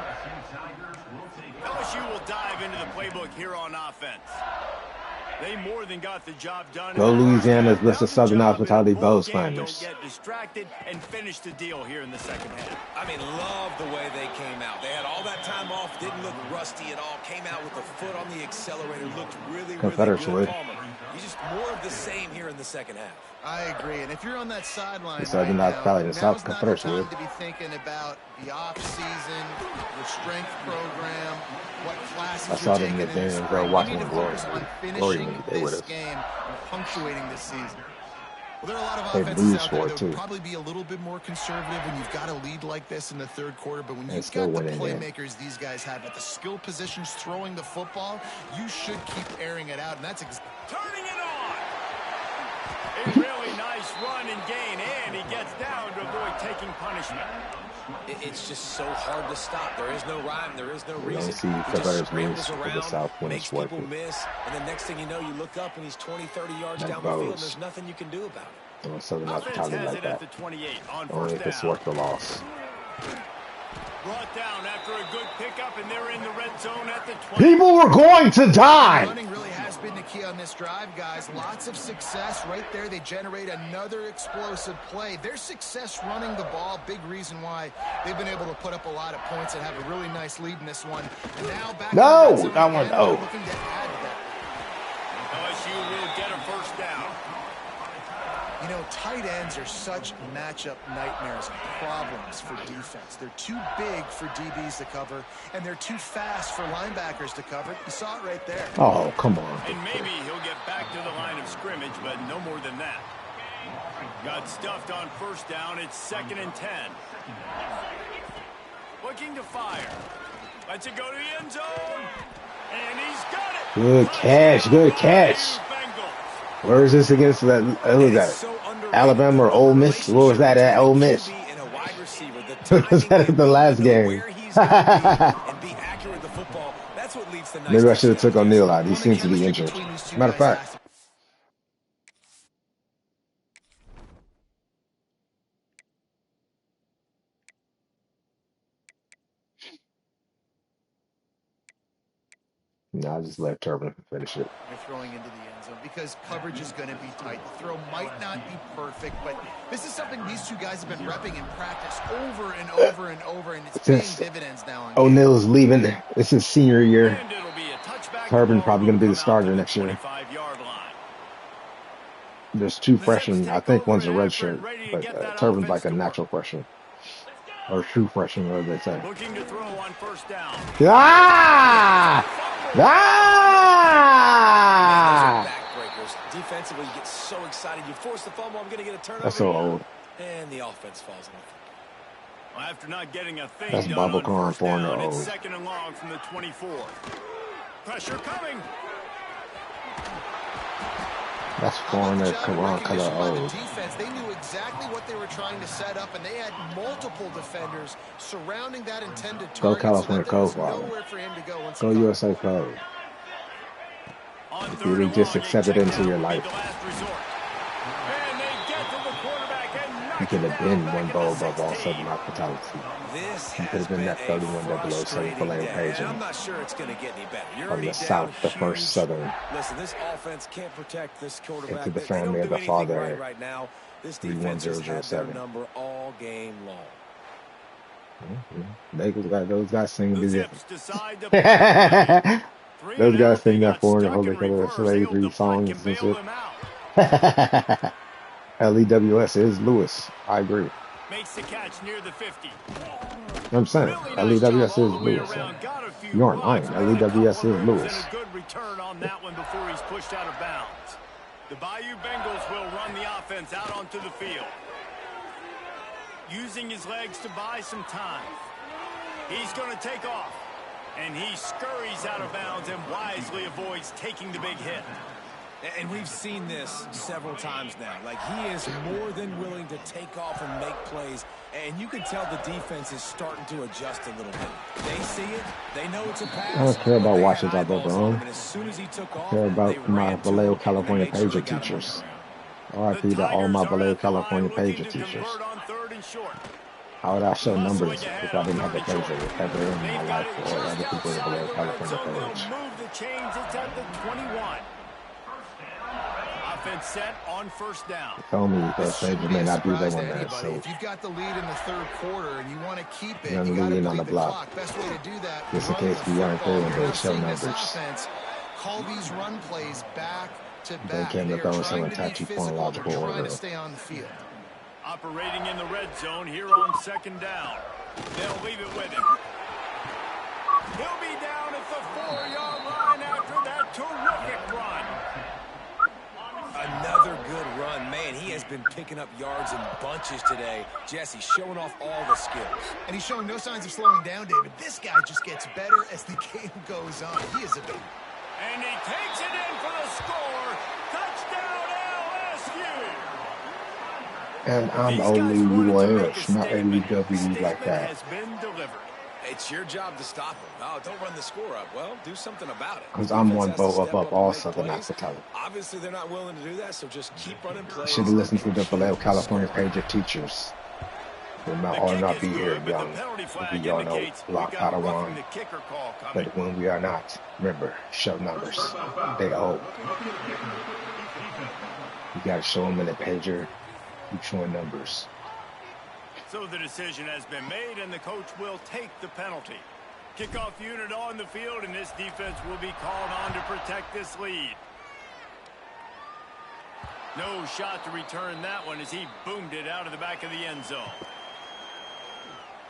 LSU will dive into the playbook here on offense. They more than got the job done. Go Louisiana's list of Now the Southern job in a Hospitality bowl Bows game, don't finalists. get distracted and finish the deal here in the 2nd half. I mean, love the way they came out. They had all that time off, didn't look rusty at all, came out with the foot on the accelerator, looked really Confederates good. would. Palmer. He's just more of the same here in the 2nd half. I agree. And if you're on that sideline The Southern right now, Hospitality, the South now's not the Confederates time would. to be thinking about the off-season, your strength program, what classes I you're saw them taking in in there the and spring. go You watching need the to Glory focus on Glory finishing League. They would this have. game and punctuating this season. Well, there are a lot of They offenses lose out there for that it would too. probably be a little bit more conservative when you've got a lead like this in the 3rd quarter. But when And you've still got the win in there. playmakers these guys have at the skill positions throwing the football, you should keep airing it out. And that's Turning it on. A really nice run and gain, and he gets down to avoid taking punishment. It's just so hard to stop. There is no rhyme. There is no We don't reason. see He just Confederates scrambles lose to the around, South when makes it's worth people it. miss, and the next thing you know, you look up and he's 20, 30 yards Like down the field, and Bows. there's nothing you can do about it. On Southern Offense Hospitality has like it at that. the 28 on Only 1st if it's down. worth the loss. Brought down after a good pickup, and they're in the red zone at the 20. People were going to die! running really has been the key on this drive, guys. Lots of success right there. They generate another explosive play. Their success running the ball, big reason why they've been able to put up a lot of points and have a really nice lead in this one. And now back in the No! red zone That one, again, oh. they're looking to add to that. LSU will get a 1st down. You know, tight ends are such matchup nightmares and problems for defense. They're too big for DBs to cover, and they're too fast for linebackers to cover. You saw it right there. Oh, come on. And maybe he'll get back to the line of scrimmage, but no more than that. Got stuffed on 1st down. It's 2nd and 10. Looking to fire. Lets it go to the end zone. And he's got it. Good catch. Good catch. Where is this against that? Who was that? So Alabama or Ole Miss? What was that at Ole Miss? Was that at the last game? Maybe I should have took O'Neal out. He seems to be injured. Matter of fact, No, I just let Turbin finish it. They're throwing into the end zone because coverage is going to be tight. The throw might not be perfect, but this is something these two guys have been repping in practice over and over and over, and it's paying dividends now on game. O'Neill's leaving. It's his senior year. And it'll be a touchback. Turbin probably going to be the Ball will come out starter to the next year. 25-yard line. There's two The Zips freshmen. I take think over one's a in red effort, shirt, ready to but get that Turbin's like offense a to work. natural freshman. Or true freshman, whatever they say. Looking to throw on first down. Ah! Ah! Man, those are backbreakers. Defensively, you get so excited. You force the fumble, I'm going to get a turnover. That's so old. And the offense falls off. Well, after not getting a thing That's done Bible on Quran first down, 4-year-old. it's 2nd and long from the 24. Pressure coming. That's How about the Quran job of color recognition by the old. defense? They knew exactly what they were trying to set up, and they had multiple defenders surrounding that intended Go target. California so that there was Code, Father. nowhere for him to go once Go he got USA Code. On If third you and just long, accept a it check into down your will be life, the last resort. And they get to the quarterback and knock you could it have down been back one at bowl the above all 16. Southern hospitality. This You could has have been been that a 31-007 frustrating filet day. page And I'm not sure it's going to get any better. You're from already the down South, the huge. first Southern, Listen, this offense can't protect this quarterback. into the They family don't of do the anything father, right now. This defense has had their 31007. number all game long. Those guys sing The the Zips decide to punt it. Three Those and guys out, they sing that got foreign stuck holy in color reverse. They hope slavery the punt can songs and bail shit. them out. LEWS is Lewis. I agree. Makes the catch near the 50. I'm saying Really nice job LEWS all is the way Lewis. around. Got a few You aren't lying. blocks, made a couple LEWS of is moves, Lewis. and a good return on that one before he's pushed out of bounds. The Bayou Bengals will run the offense out onto the field, using his legs to buy some time. He's going to take off, and he scurries out of bounds and wisely avoids taking the big hit. And we've seen this several times now. Like, he is more than willing to take off and make plays. And you can tell the defense is starting to adjust a little bit. They see it. They know it's a pass. I don't care about They watching had Bob eyeballs on him, Brown. and as soon as he took I off, care they about my ran to Vallejo, him, and they California made sure he pager got him on the teachers. ground. RIP to all my Tigers are Vallejo, at the line California looking pager to teachers. convert on 3rd and short. How would I show Hustling numbers ahead if I on didn't have a 3rd and short. pager ever in my They've got life it or just other people in the outside Vallejo, the red California zone. They'll page? move the chains. It's at the 21. Offense set on first down. Tell me that This shouldn't pager be may a not be there surprise to one day, anybody. so If you've got the lead in the third quarter and you want to keep it, young you got to Louisianan on bleed the the block. clock. Best way to do that, Just in run case the we aren't there football. when You're they now show seeing this numbers. offense call these run plays back to They back. came They to are throw in some trying to be tattoo physical. They're chronological trying order. to stay on the field. Operating in the red zone here on 2nd down. They'll leave it with him. He'll be down at the 4-yard line after that terrific run. Another good run. Man, he has been picking up yards in bunches today. Jesse showing off all the skills. And he's showing no signs of slowing down, David. This guy just gets better as the game goes on. He is a big. And he takes it in for the score. Touchdown, LSU. And I'm These guys wanted to make a OLUH, not statement. The LEW like statement that. has been delivered. It's your job to stop him. Oh, don't run the score up. Well, do something about it. Because I'm Defense one has to vote step above up all and make Southern plays. hospitality. Obviously, they're not willing to do that, so just keep running plays. Should have listened to and the keep Vallejo, California scoring. pager teachers. We might The all kick not is be here, good, but young. the penalty flag We all know indicates we Lock got a roughing Padawan. the kicker call coming. But when we are not, remember, show numbers. They owe. You got to show them in the pager. Keep showing numbers. So the decision has been made, and the coach will take the penalty. Kickoff unit on the field, and this defense will be called on to protect this lead. No shot to return that one as he boomed it out of the back of the end zone.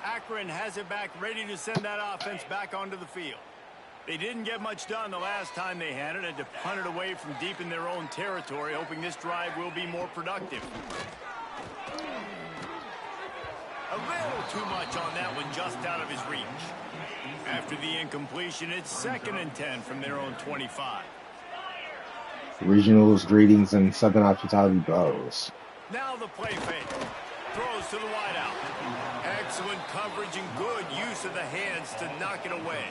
Akron has it back, ready to send that offense back onto the field. They didn't get much done the last time they had it, and to punt it away from deep in their own territory, hoping this drive will be more productive. A little too much on that one, just out of his reach. After the incompletion, it's 2nd and 10 from their own 25. Regionals, greetings, and Southern hospitality bows. Now the play fake. Throws to the wideout. Excellent coverage and good use of the hands to knock it away.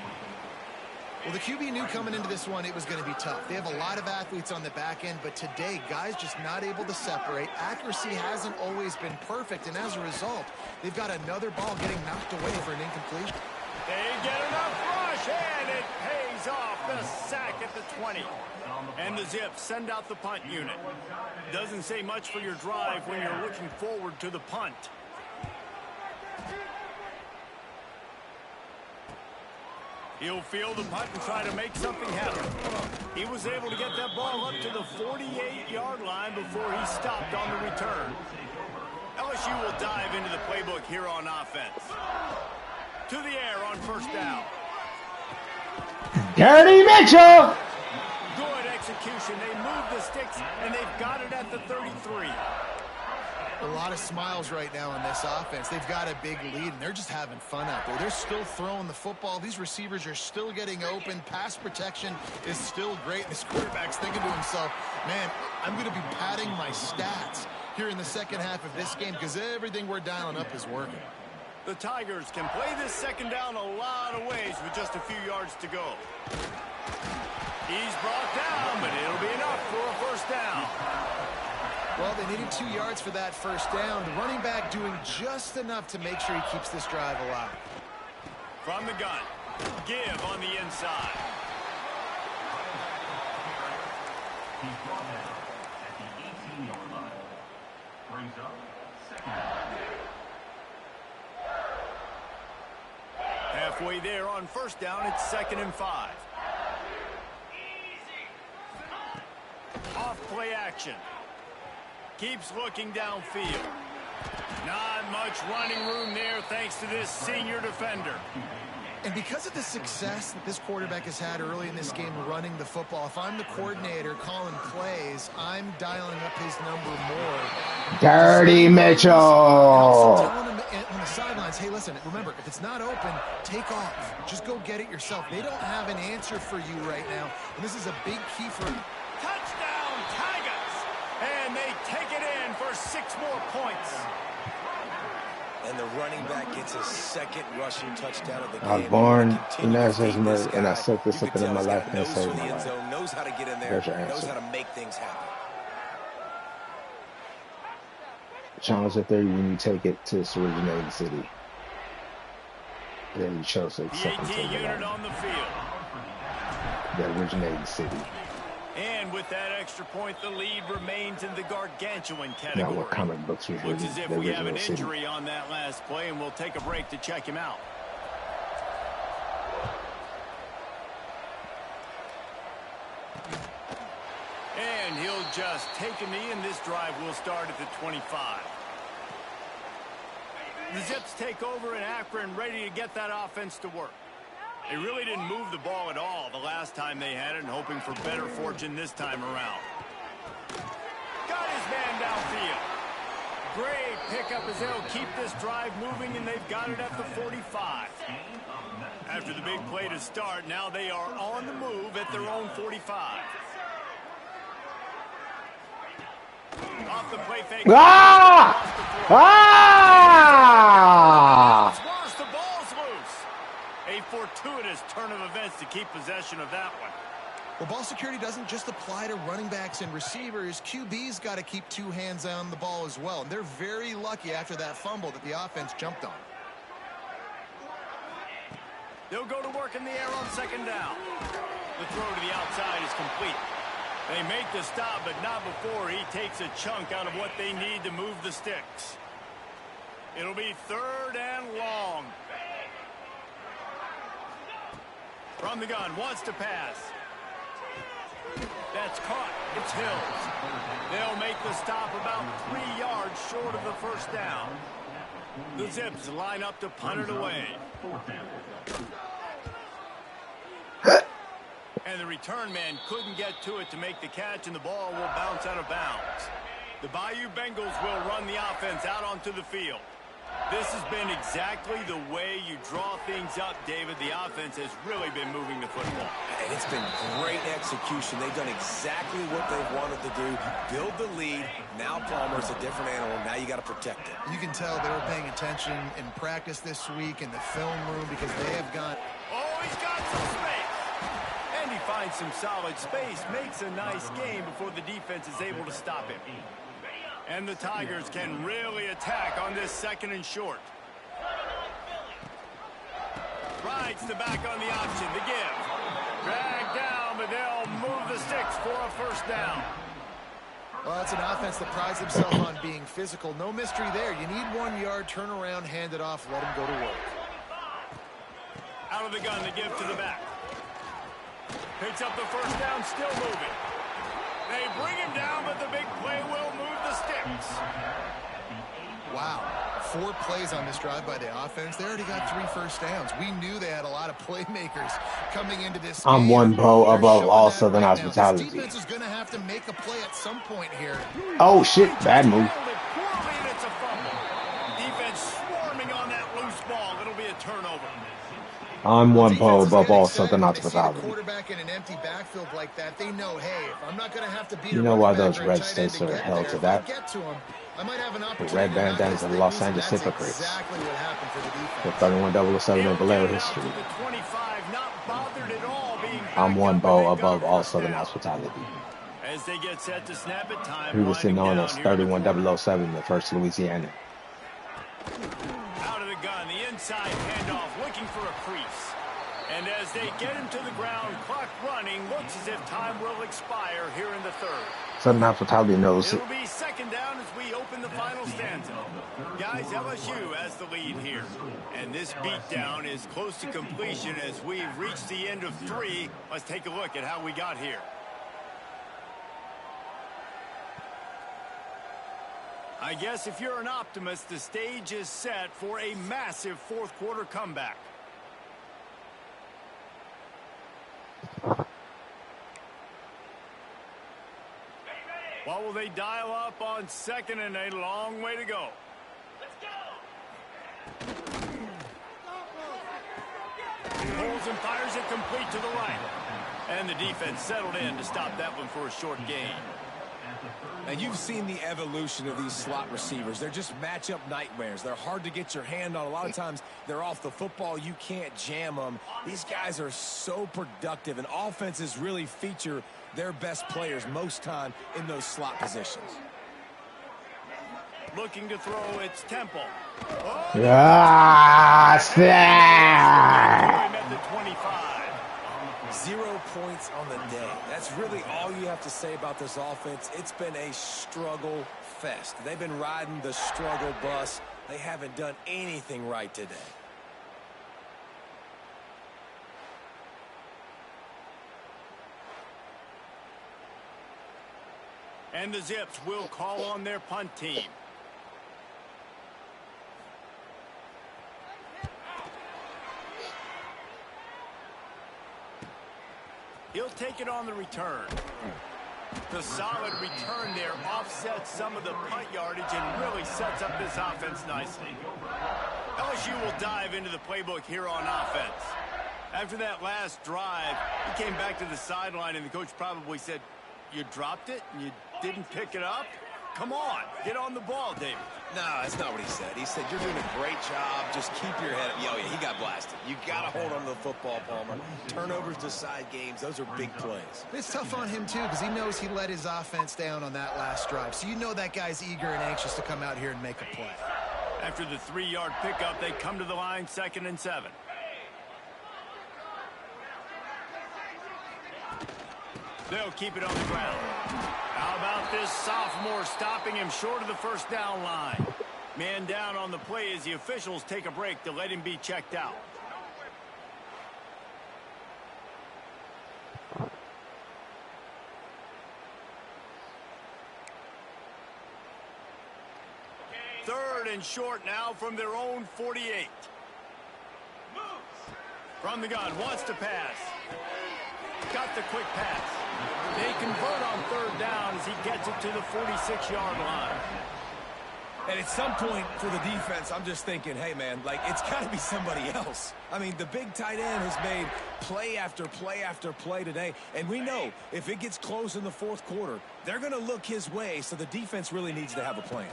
Well, the QB knew coming into this one it was going to be tough. They have a lot of athletes on the back end, but today, guys just not able to separate. Accuracy hasn't always been perfect, and as a result, they've got another ball getting knocked away for an incompletion. They get enough rush, and it pays off the sack at the 20. And the Zips send out the punt unit. Doesn't say much for your drive when you're looking forward to the punt. He'll field the punt and try to make something happen. He was able to get that ball up to the 48-yard line before he stopped on the return. LSU will dive into the playbook here on offense. To the air on first down. Dirty Mitchell! Good execution. They move the sticks, and they've got it at the 33. A lot of smiles right now on this offense. They've got a big lead, and they're just having fun out there. They're still throwing the football. These receivers are still getting open. Pass protection is still great. This quarterback's thinking to himself, man, I'm going to be padding my stats here in the second half of this game because everything we're dialing up is working. The Tigers can play this second down a lot of ways with just a few yards to go. He's brought down, but it'll be enough for a first down. Well, they needed 2 yards for that first down. The running back doing just enough to make sure he keeps this drive alive. From the gun, give on the inside. He's brought down at the 18-yard line. Brings up second down. Halfway there on first down, it's 2nd and 5. Off play action. Keeps looking downfield. Not much running room there thanks to this senior defender. And because of the success that this quarterback has had early in this game running the football, if I'm the coordinator calling plays, I'm dialing up his number more. Dirty Mitchell! Telling him on the sidelines, hey, listen, remember, if it's not open, take off. Just go get it yourself. They don't have an answer for you right now, and this is a big key for him. Touchdown, Tigers! And they take it in for 6 more points. And the running back gets his second rushing touchdown of the game. I was born in Arizona, and I soaked this up in my life and knows saved for the my end life. zone, knows how to get in there, There's your knows answer. how to make things happen. Challenge of 30 when you take it to its originating city. Then you chose to The accept it 18 to unit on the field. the originating city. And with that extra point, the lead remains in the gargantuan Not category. what comic books was Looks really as if the we have an original city. injury on that last play, and we'll take a break to check him out. And he'll just take a knee, and this drive will start at the 25. The Zips take over in Akron, ready to get that offense to work. They really didn't move the ball at all the last time they had it, and hoping for better fortune this time around. Got his man downfield. Great pickup as they'll keep this drive moving, and they've got it at the 45. After the big play to start, now they are on the move at their own 45. Off the play fake. Ah! Ah! It's worse, the ball's loose. A fortuitous turn of events to keep possession of that one. Well, ball security doesn't just apply to running backs and receivers. QB's got to keep 2 hands on the ball as well. And they're very lucky after that fumble that the offense jumped on. They'll go to work in the air on 2nd down. The throw to the outside is complete. They make the stop, but not before he takes a chunk out of what they need to move the sticks. It'll be 3rd and long. From the gun, wants to pass. That's caught. It's Hills. They'll make the stop about 3 yards short of the first down. The Zips line up to punt it away. And the return man couldn't get to it to make the catch, and the ball will bounce out of bounds. The Bayou Bengals will run the offense out onto the field. This has been exactly the way you draw things up, David. The offense has really been moving the football. And it's been great execution. They've done exactly what they've wanted to do. Build the lead. Now Palmer's a different animal. Now you got to protect it. You can tell they were paying attention in practice this week in the film room because they have got... Oh, he's got some space. And he finds some solid space. Makes a nice game before the defense is able to stop him. And the Tigers can really attack on this 2nd and short. Rides the back on the option. The give. Dragged down, but they'll move the sticks for a first down. Well, it's an offense that prides themselves on being physical. No mystery there. You need 1 yard, turn around, hand it off, let them go to work. Out of the gun to give to the back. Picks up the first down, still moving. They bring him down, but the big play will move the sticks. Wow. 4 plays on this drive by the offense. They already got 3 first downs. We knew they had a lot of playmakers coming into this game. I'm one bow They're above showing all that Southern right now. hospitality. This defense is going to have to make a play at some point here. Oh shit, bad move. Held it poorly, and it's a fumble. Defense swarming on that loose ball. It'll be a turnover. I'm one bow Defense is above getting all excited Southern when they see the hospitality. quarterback in an empty backfield like that. They know, hey, if I'm not going to have to beat You a know running why back those or a red tight end states to are get held there, to if I that? get to him, I might have an The opportunity red to knock bandanas this of thing the Los loose, and Angeles that's Hypocrites. exactly what happened for the The defense. 31-007 in Valero history. To the 25, not bothered at all being I'm backed one up, and bow they've got above a all first Southern down. hospitality. As they get set to snap it, time Previously winding known down as here in the quarter. 31-007, the first Louisianan. Out of the gun, the inside handoff, looking for a crease. And as they get him to the ground, clock running, looks as if time will expire here in the third. Southern hospitality knows it. It'll be second down as we open the final stanza. Guys, LSU has the lead here. And this beatdown is close to completion as we've reached the end of 3. Let's take a look at how we got here. I guess if you're an optimist, the stage is set for a massive fourth quarter comeback. What will they dial up on second and a long way to go? Let's go! Pulls and fires it complete to the right. And the defense settled in to stop that one for a short gain. And you've seen the evolution of these slot receivers. They're just matchup nightmares. They're hard to get your hand on. A lot of times they're off the football. You can't jam them. These guys are so productive, and offenses really feature their best players most time in those slot positions. Looking to throw, it's Temple. Oh, Ah, snap! at the 25. 0 points on the day. That's really all you have to say about this offense. It's been a struggle fest. They've been riding the struggle bus. They haven't done anything right today. And the Zips will call on their punt team. He'll take it on the return. The solid return there offsets some of the punt yardage and really sets up this offense nicely. LSU will dive into the playbook here on offense. After that last drive, he came back to the sideline, and the coach probably said, "You dropped it and you didn't pick it up? Come on, get on the ball, David." No, that's not what he said. He said, you're doing a great job. Just keep your head up. Oh, yeah, he got blasted. You got to hold on to the football, Palmer. Turnovers decide games. Those are big plays. It's tough on him, too, because he knows he let his offense down on that last drive. So you know that guy's eager and anxious to come out here and make a play. After the 3-yard pickup, they come to the line, 2nd and 7. They'll keep it on the ground. How about this sophomore stopping him short of the first down line? Man down on the play as the officials take a break to let him be checked out. Third and short now from their own 48. From the gun, wants to pass. Got the quick pass. They convert on 3rd down as he gets it to the 46-yard line. And at some point for the defense, I'm just thinking, hey, man, like, it's got to be somebody else. I mean, the big tight end has made play after play after play today. And we know if it gets close in the 4th quarter, they're going to look his way, so the defense really needs to have a plan.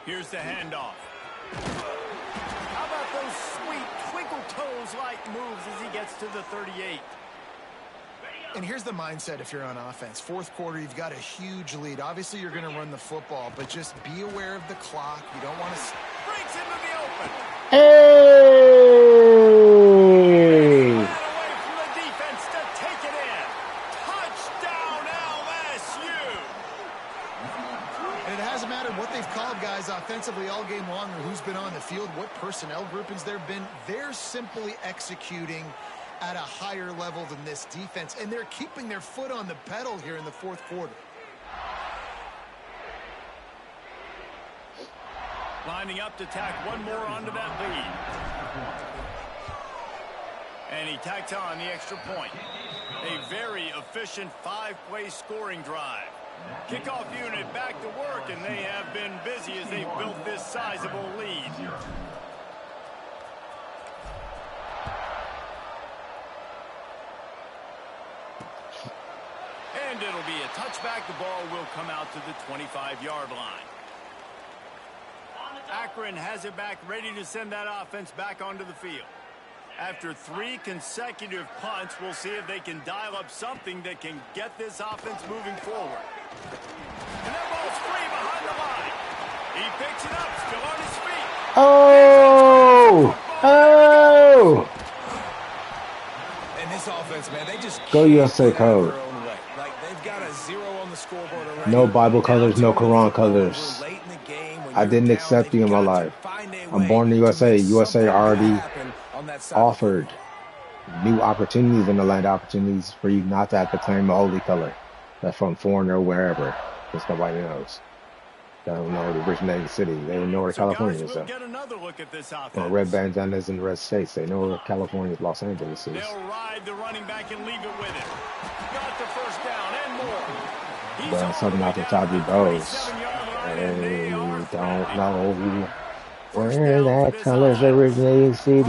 Here's the handoff. How about those sweet twinkle toes-like moves as he gets to the 38? And here's the mindset if you're on offense. 4th quarter, you've got a huge lead. Obviously, you're going to run the football, but just be aware of the clock. You don't want to... Breaks into the open. Hey! Ran away from the defense to take it in. offensively all game long, or who's been on the field, what personnel groupings there have been, they're simply executing at a higher level than this defense, and they're keeping their foot on the pedal here in the fourth quarter. Lining up to tack one more onto that lead. And he tacked on the extra point. A very efficient 5-play scoring drive. Kickoff unit back to work, and they have been busy as they built this sizable lead. And it'll be a touchback. The ball will come out to the 25-yard line. Akron has it back, ready to send that offense back onto the field. After 3 consecutive punts, we'll see if they can dial up something that can get this offense moving forward. And that ball's free behind the line. He picks it up, still on his feet. Oh! Oh! And this offense, man, they just Go USA code. Like, they've got a 0 on the scoreboard already. No Bible colors, no Quran colors. I didn't accept you in my life. I'm born in the USA. USA already offered new opportunities in the land, opportunities for you not to have to claim a holy color. That's from foreign or wherever. Because nobody knows. They don't know the originating city. They don't know where California is. We'll get another look at this offense. Or red bandanas in the red states. They know where California, Los Angeles is. They'll ride the running back and leave it with it. Got the first down and more. Well, something off the top of those. They don't know where that color's originating city.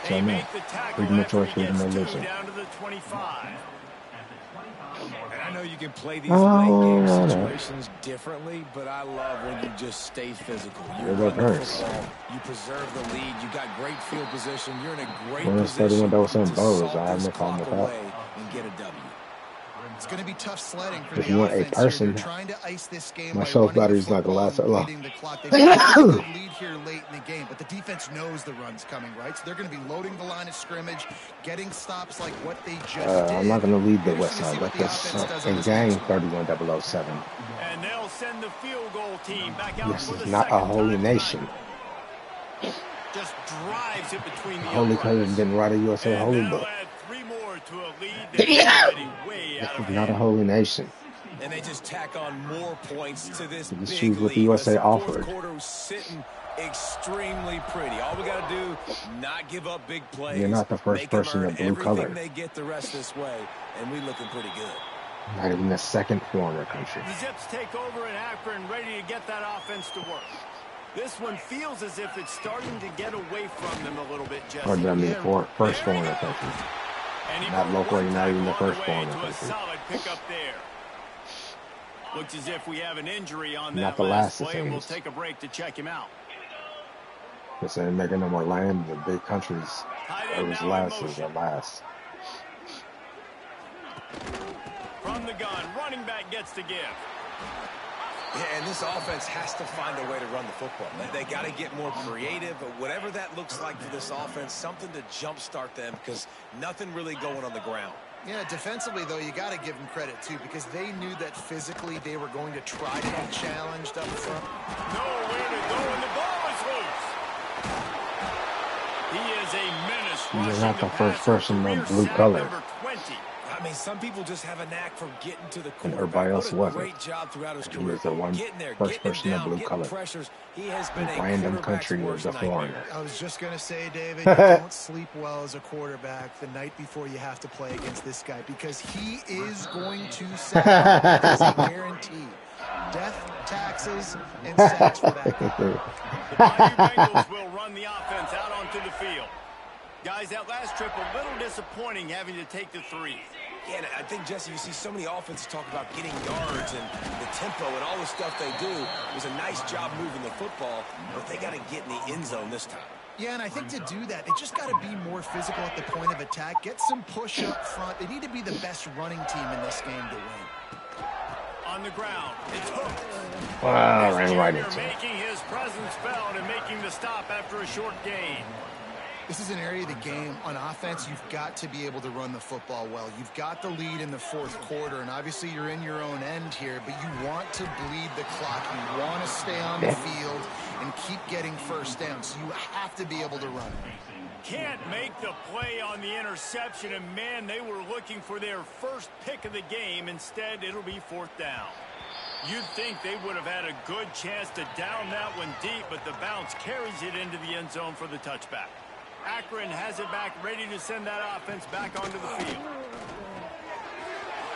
So no, freedom of choice, freedom of religion. And I know you can play these late game situations differently, but I love when you just stay physical. You run the football, you preserve the lead, you got great field position, you're in a great position to salt this clock away and get a W. It's going to be tough sledding for if the you want a offense person, here. Trying to ice this game my by shelf running battery's the not going to last that football long. and beating the clock. They've got a pretty good lead here late in the game, but the defense knows the run's coming, right? So they're going to be loading the line of scrimmage, getting stops like what they just did. I'm not going to lead the West Side like this. In gang 31007. And they'll send the field goal team back out This for is the not a holy nation. Just drives it between the Holy Colors didn't write a USA holy book. add 3 more to a lead that's already way out This of is not a hand. holy nation. And they just tack on more points to this You just big choose what the lead. USA Listen, offered. Fourth quarter was sitting extremely pretty. All we got to do, not give up big plays. You're not the first make them person earn in blue everything color. they get the rest this way, and we looking pretty good. Not even the second foreigner country. The Zips take over in Akron, ready to get that offense to work. This one feels as if it's starting to get away from them a little bit, Jesse. Or I mean, first foreigner country. Not local, not even the first foreigner to a country. solid pickup there. Looks as if we have an injury on Not that the last last play, and we'll things. take a break to check him out. This ain't making no more land. The big countries. Tight It end was now in last is motion. the last. From the gun, running back gets to give. Yeah, and this offense has to find a way to run the football. They got to get more creative, but whatever that looks like for this offense, something to jumpstart them because nothing really going on the ground. Yeah, defensively, though, you got to give them credit, too, because they knew that physically they were going to try to be challenged up front. Nowhere to go, and the ball is loose. He is a menace. You're not the rushing first passer, person in career blue sack color. number 20. I mean, some people just have a knack for getting to the And quarterback. everybody else What a wasn't. great job throughout his He career. was the one Getting there, first getting person it in down, blue getting color. pressures. He has been The a random quarterback's country worst is a nightmare. foreigner. I was just going to say, David, you don't sleep well as a quarterback the night before you have to play against this guy because he is going to sack. That's a guarantee. Death, taxes, and sacks for that guy. The Bayou Bengals will run the offense out onto the field. Guys, that last trip a little disappointing having to take the 3. Yeah, and I think, Jesse, you see so many offenses talk about getting yards and the tempo and all the stuff they do. It was a nice job moving the football, but they got to get in the end zone this time. Yeah, and I think to do that, they just got to be more physical at the point of attack, get some push up front. They need to be the best running team in this game to win. On the ground, it's hooked. Wow, ran right into it. Making his presence felt and making the stop after a short gain. This is an area of the game. On offense, you've got to be able to run the football well. You've got the lead in the fourth quarter, and obviously you're in your own end here, but you want to bleed the clock. You want to stay on the field and keep getting first down, so you have to be able to run. Can't make the play on the interception, and man, they were looking for their first pick of the game. Instead, it'll be fourth down. You'd think they would have had a good chance to down that one deep, but the bounce carries it into the end zone for the touchback. Akron has it back, ready to send that offense back onto the field.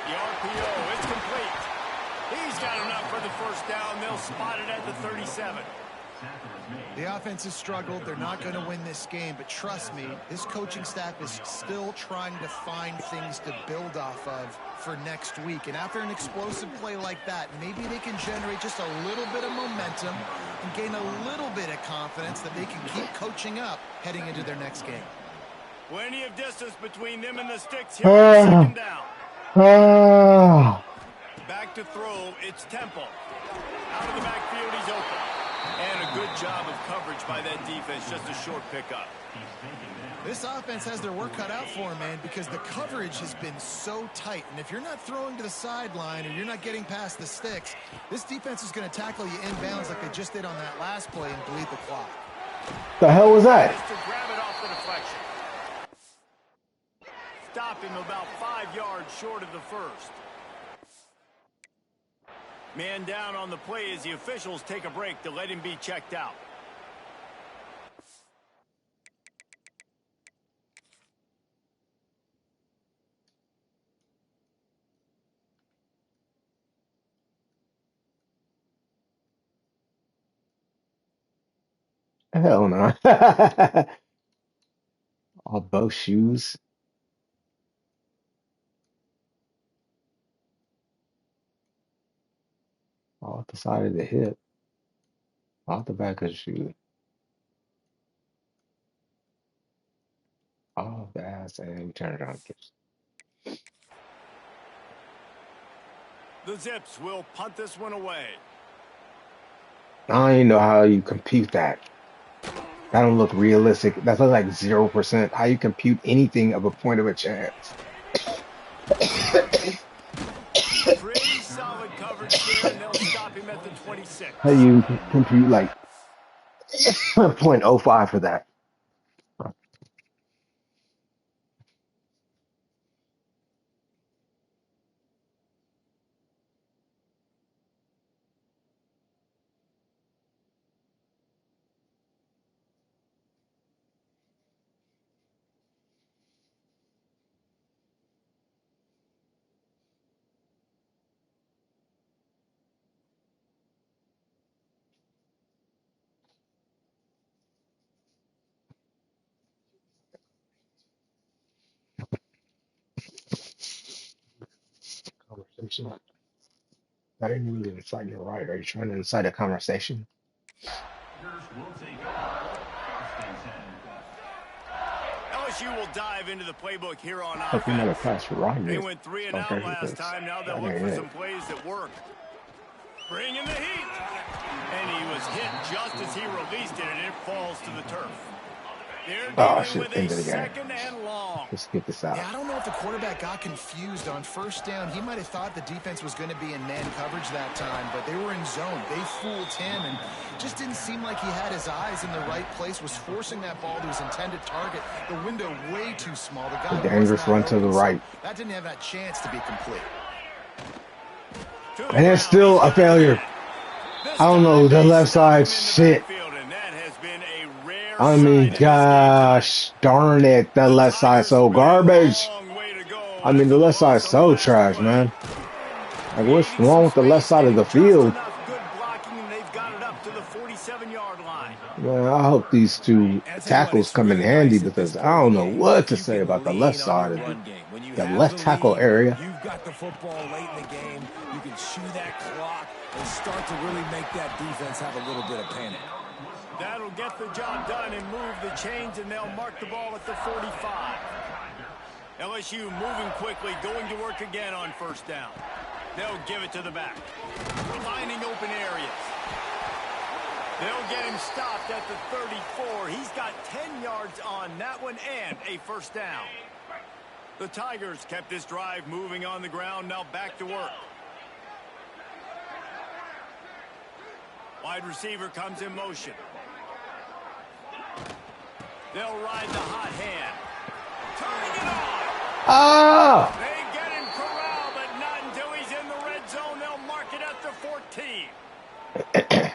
The RPO, it's complete. He's got enough for the first down. They'll spot it at the 37. The offense has struggled. They're not going to win this game, but trust me, this coaching staff is still trying to find things to build off of for next week. And after an explosive play like that, maybe they can generate just a little bit of momentum and gain a little bit of confidence that they can keep coaching up heading into their next game. Plenty of distance between them and the sticks here on second down. Back to throw, it's Temple. Out of the backfield, he's open. And a good job of coverage by that defense, just a short pickup. This offense has their work cut out for them, man, because the coverage has been so tight. And if you're not throwing to the sideline or you're not getting past the sticks, this defense is going to tackle you inbounds like they just did on that last play and bleed the clock. The hell was that? To grab it off the deflection. Stop him about 5 yards short of the first. Man down on the play as the officials take a break to let him be checked out. Hell no. All both shoes. Off the side of the hip. Off the back of the shoe. Off the ass, and we turn it around. The Zips will punt this one away. I don't even know how you compute that. That don't look realistic. That looks like 0%. How you compute anything of a point of a chance? Pretty solid coverage there, and they'll stop him at the 26. How you compute like 0.05 for that? Conversation. I didn't really incite your right. Are you trying to incite a conversation? LSU will dive into the playbook here on Hope you never offense. pass right. They went 3 and out Okay, last time. Now they'll look for some plays that work. Bring in the heat. And he was hit just as he released it, and it falls to the turf. They're dealing with a second and long. Let's get this out. Yeah, I don't know if the quarterback got confused on first down. He might have thought the defense was going to be in man coverage that time, but they were in zone. They fooled him, and just didn't seem like he had his eyes in the right place, was forcing that ball to his intended target. The window way too small. The guy dangerous run to the right. That didn't have that chance to be complete. And it's still a failure. I don't know, the left side, shit. I mean, gosh, darn it, that left side so garbage. I mean, the left side is so trash, man. Like, what's wrong with the left side of the field? Man, I hope these two tackles come in handy because I don't know what to say about the left side of the left tackle area. You've got the football late in the game. You can chew that clock and start to really make that defense have a little bit of panic. That'll get the job done and move the chains, and they'll mark the ball at the 45. LSU moving quickly, going to work again on first down. They'll give it to the back. Finding open areas. They'll get him stopped at the 34. He's got 10 yards on that one and a first down. The Tigers kept this drive moving on the ground. Now back to work. Wide receiver comes in motion. They'll ride the hot hand. Turning it on. Ah! They get him corralled, but not until he's in the red zone. They'll mark it at the 14.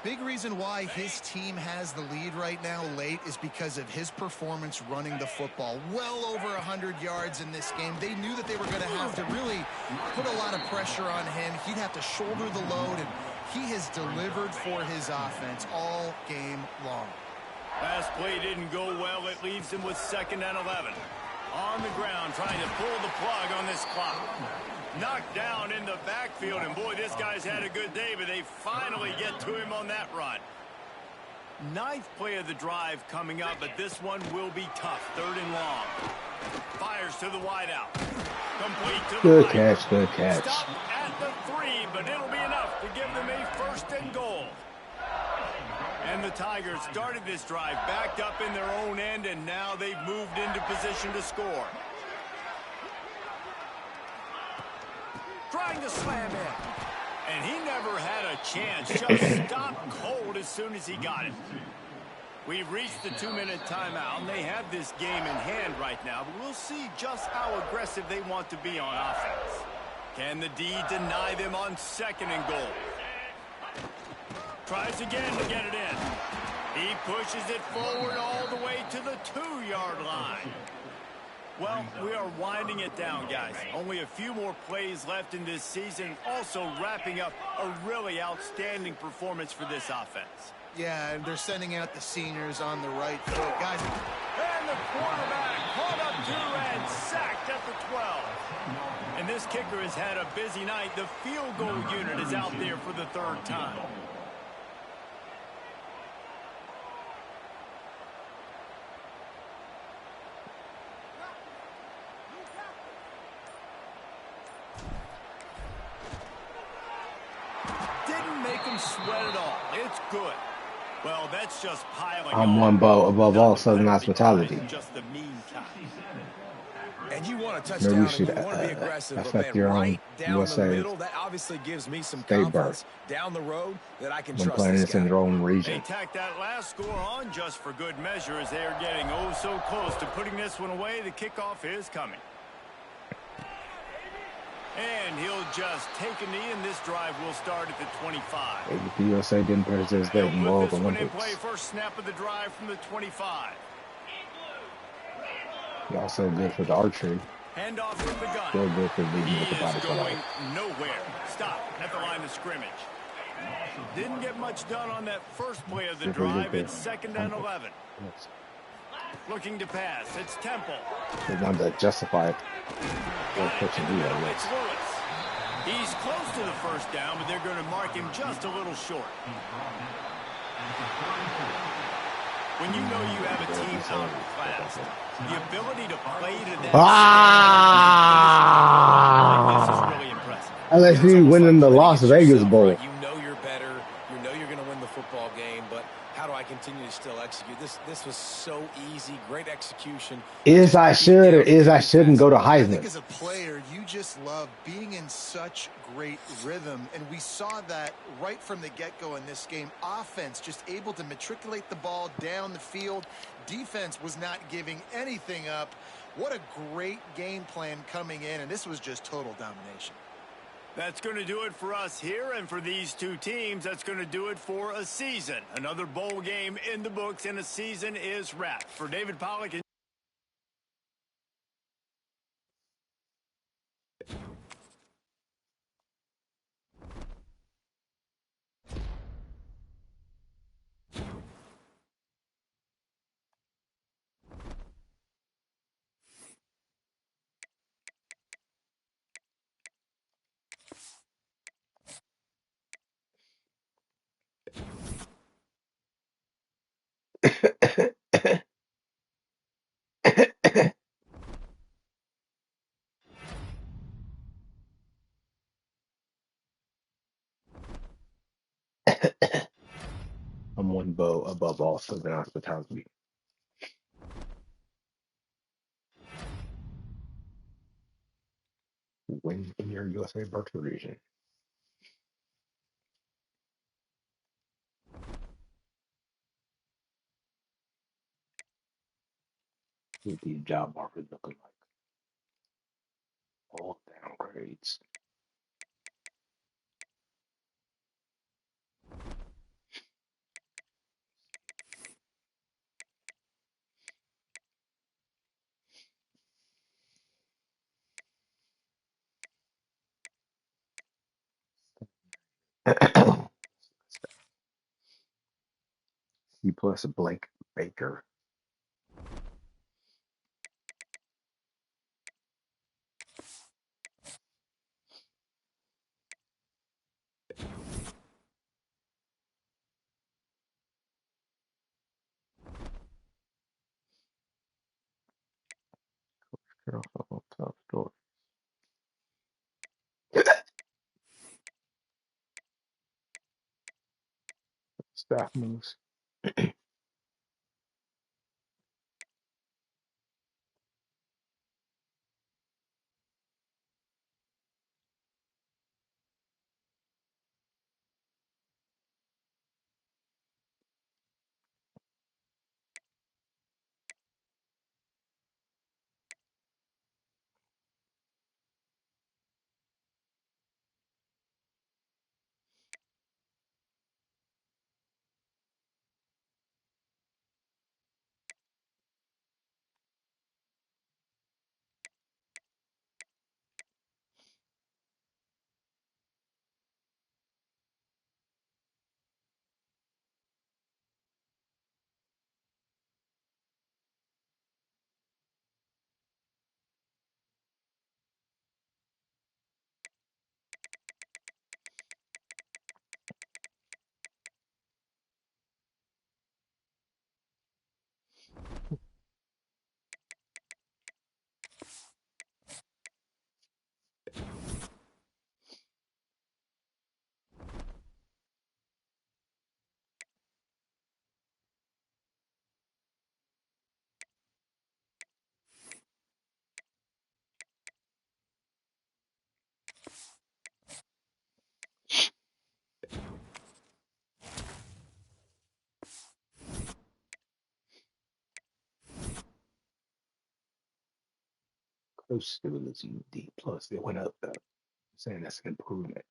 Big reason why his team has the lead right now late is because of his performance running the football. Well over 100 yards in this game. They knew that they were going to have to really put a lot of pressure on him. He'd have to shoulder the load, and he has delivered for his offense all game long. Last play didn't go well. It leaves him with 2nd and 11. On the ground, trying to pull the plug on this clock. Knocked down in the backfield, and boy, this guy's had a good day, but they finally get to him on that run. 9th play of the drive coming up, but this one will be tough. 3rd and long. Fires to the wideout. Complete to the Good right. catch, good catch. Stop at the 3, but it'll be enough to give them a 1st and goal. And the Tigers started this drive backed up in their own end, and now they've moved into position to score. Trying to slam in. And he never had a chance. Just stopped cold as soon as he got it. We've reached the 2-minute timeout, and they have this game in hand right now, but we'll see just how aggressive they want to be on offense. Can the D deny them on 2nd and goal? Tries again to get it in. He pushes it forward all the way to the 2-yard line. Well, we are winding it down, guys. Only a few more plays left in this season. Also wrapping up a really outstanding performance for this offense. Yeah, and they're sending out the seniors on the right foot. Guys. And the quarterback caught up to and sacked at the 12. And this kicker has had a busy night. The field goal unit is out there for the 3rd time. Sweat it all. It's good. Well, that's just piling I'm one bow above all Southern hospitality. Just the meantime. And you want a Maybe touchdown, you and should you want to be aggressive, but affect man, your own right down USA the middle, that obviously gives me some state confidence birth down the road that I can when trust playing this this guy. in your own They region. tack that last score on just for good measure as they are getting oh so close to putting this one away. The kickoff is coming. And he'll just take a knee, and this drive will start at the 25. Maybe the USA didn't participate in He'll World put this one in play. Olympics. First snap of the drive from the 25. He also good for the archery. Handoff from the gun. Still good for leading He with the is body going fly. nowhere. Stop at the line of scrimmage. Didn't get much done on that first play of the drive. It's 2nd and 11. Yes. Looking to pass. It's Temple. They wanted to justify it. Got it in the middle. It's Lewis. He's close to the first down, but they're going to mark him just a little short. When you know you have a team outclassed, the ability to play to that this is really impressive. LSU winning the Las Vegas Bowl. You know you're better. You know you're going to win the football game, but how do I continue to still execute? This was so easy. Great execution. Is I should or is I shouldn't go to I think Heisman? as a player, you just love being in such great rhythm, and we saw that right from the get-go in this game. Offense just able to matriculate the ball down the field. Defense was not giving anything up. What a great game plan coming in, and this was just total domination. That's going to do it for us here, and for these two teams, that's going to do it for a season. Another bowl game in the books, and a season is wrapped. For David Pollack and I'm one bow above all Southern hospitality. Win in your USA virtual region. What the job market looking like? All downgrades. C plus Blake Baker. Get off of top story. Staff moves. Close to the D plus. It went up though. I'm saying that's an improvement.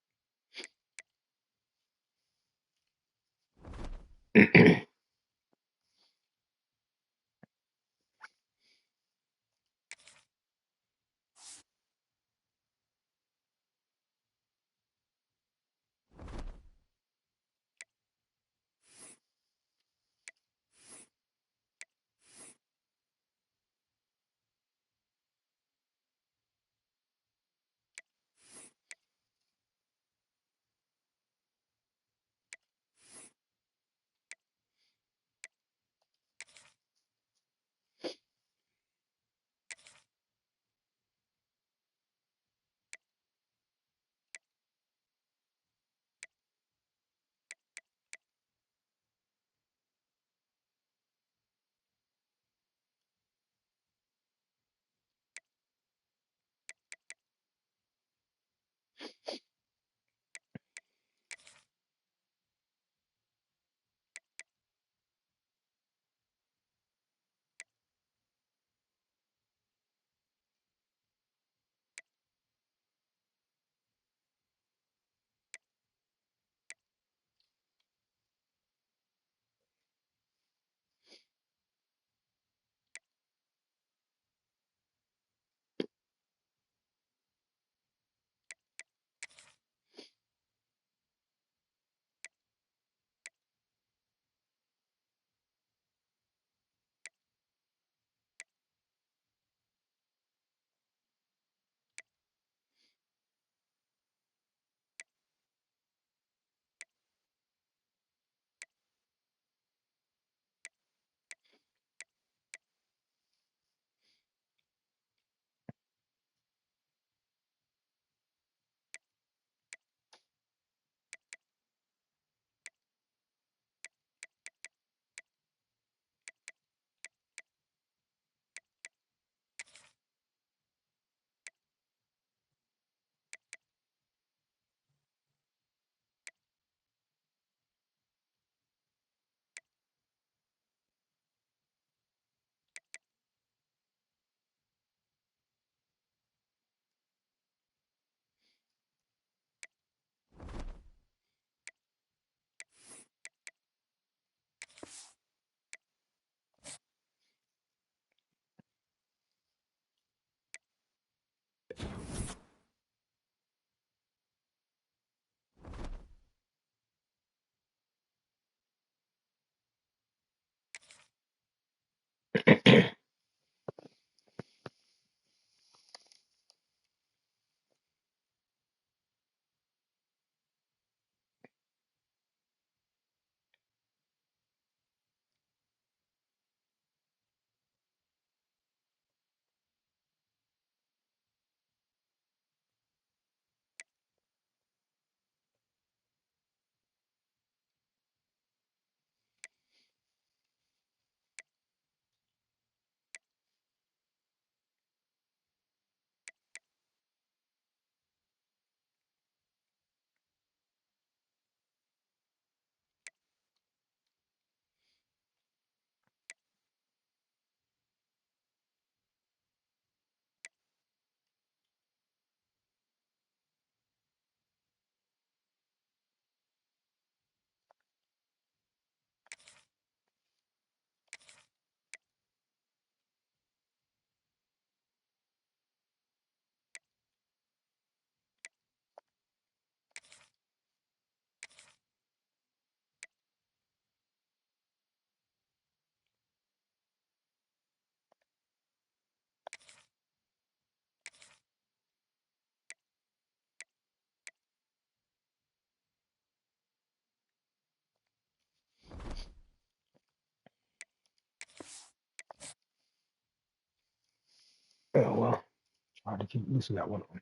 All right, at least we got one on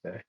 today.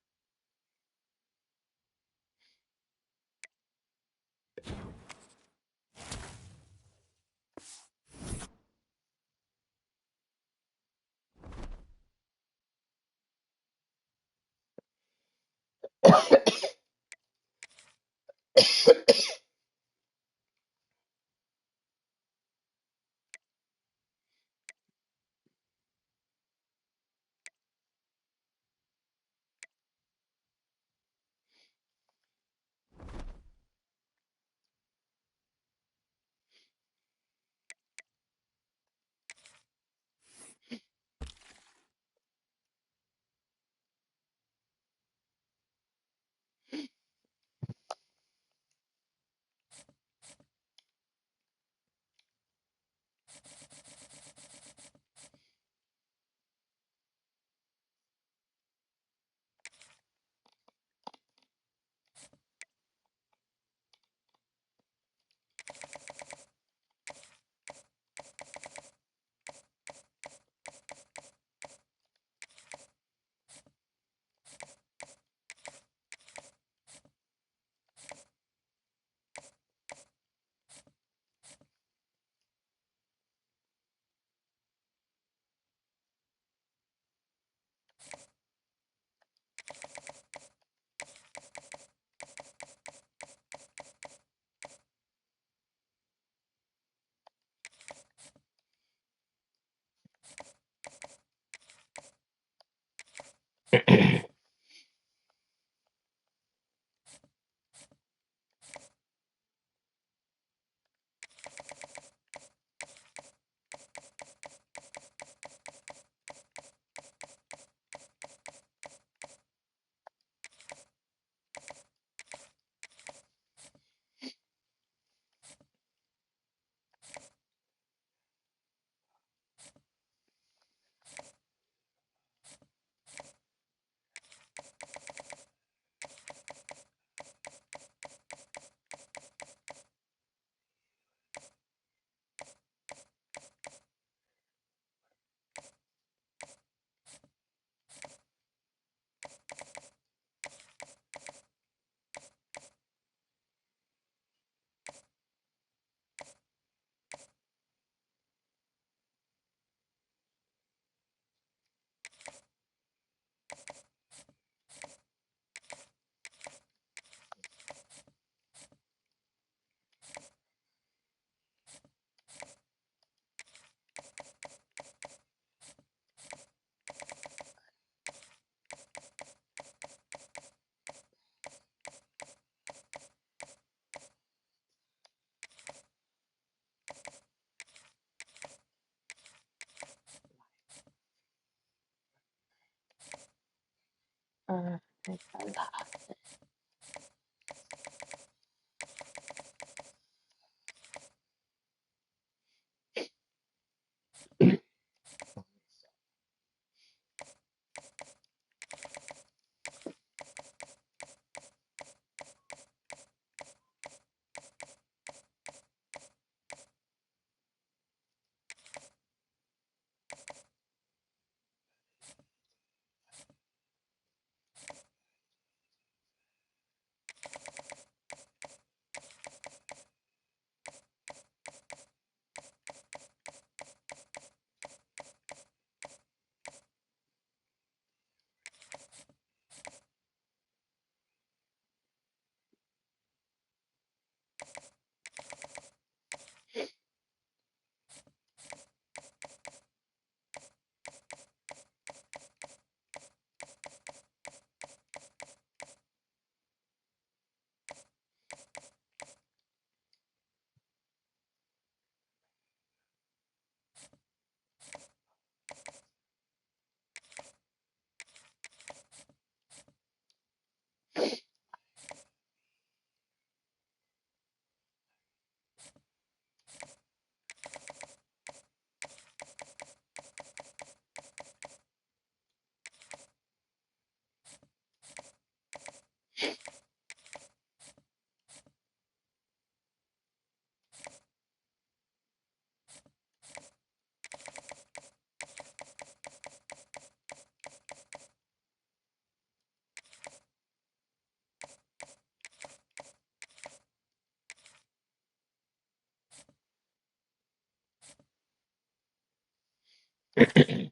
Trying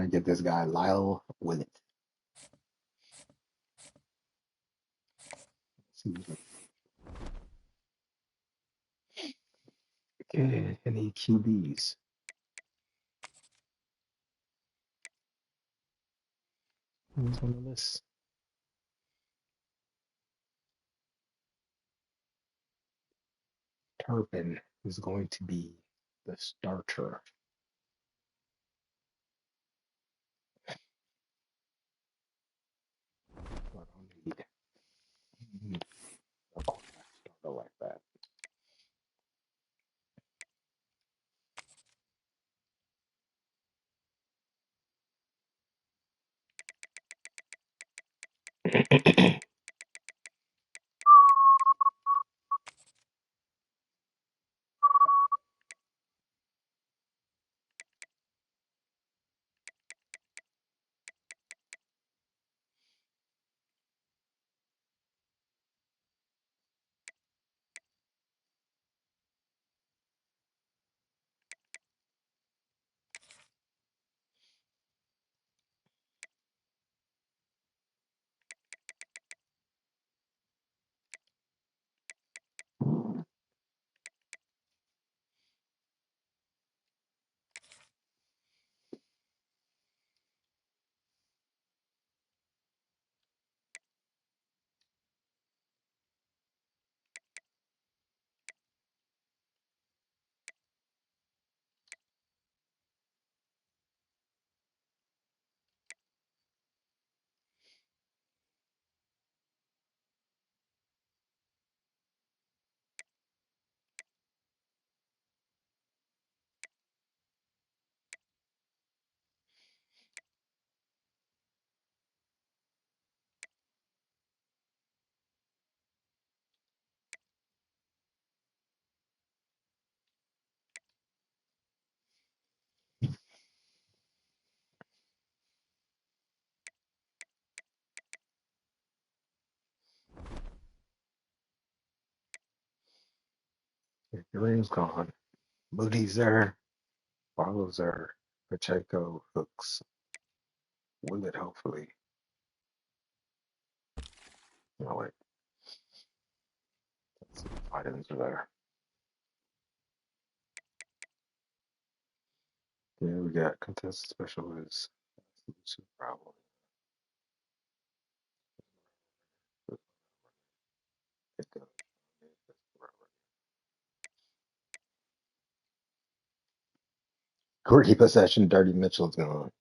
to get this guy Lyle Willett. Okay, any QBs? Who's on the list? Turpin is going to be the starter. I don't need a quarterback starter like that. Green's gone. Moody's there. Barlow's there. Pacheco, Hooks, Willett, hopefully. No, wait. Let's see if items are there. Yeah, we got contested specialist. Problem. Gritty possession, Dirty Mitchell's gone.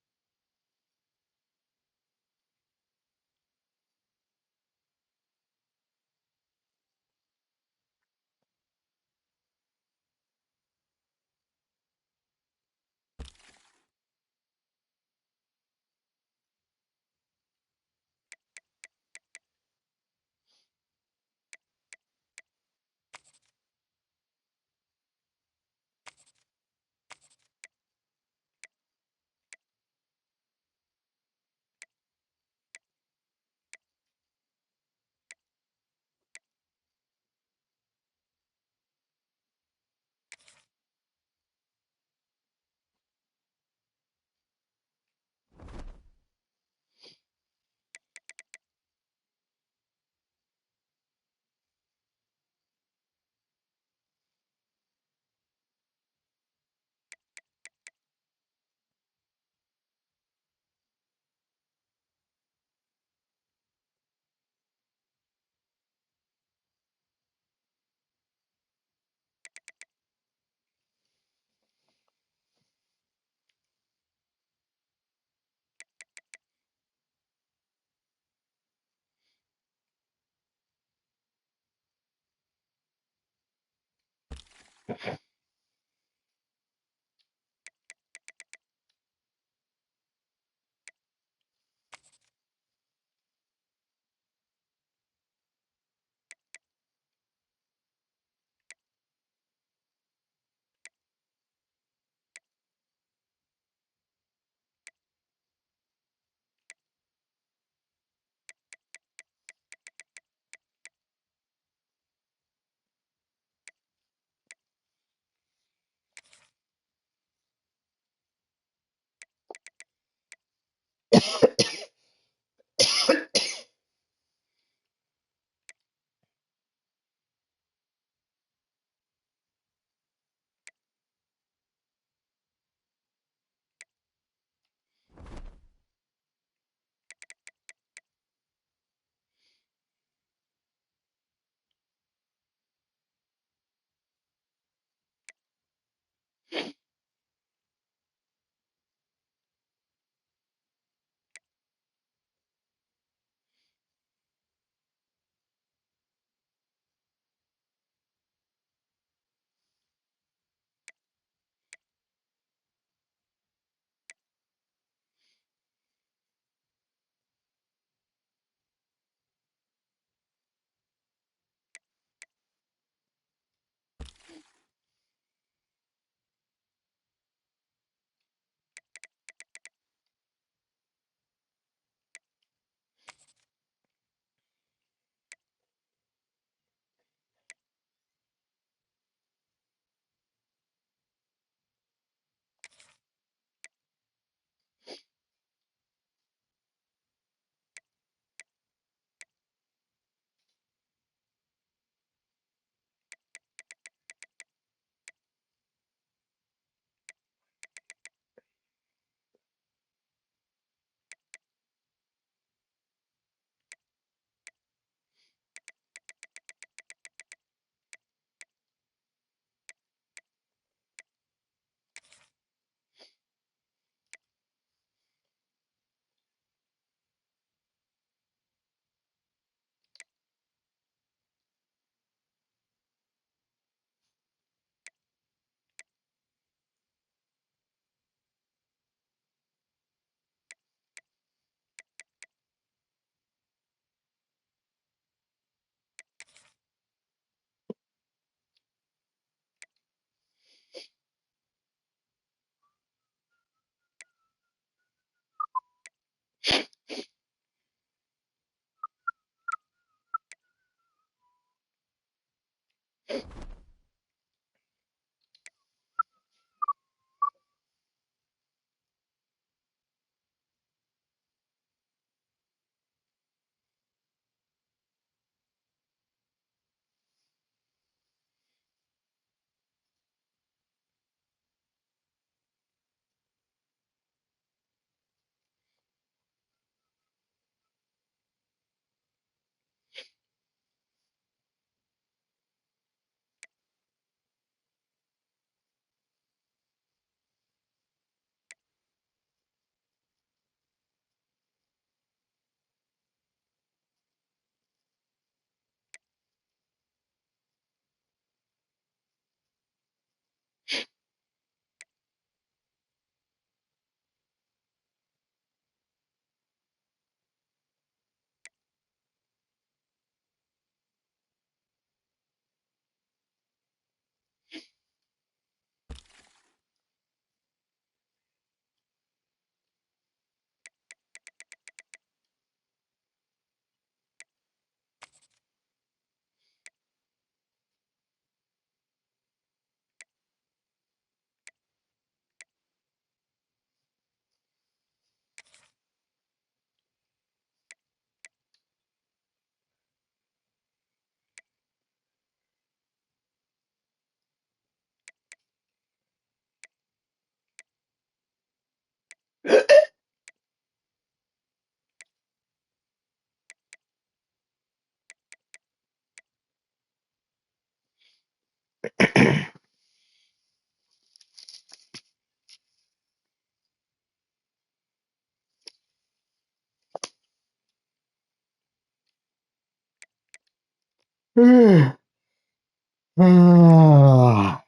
Ah.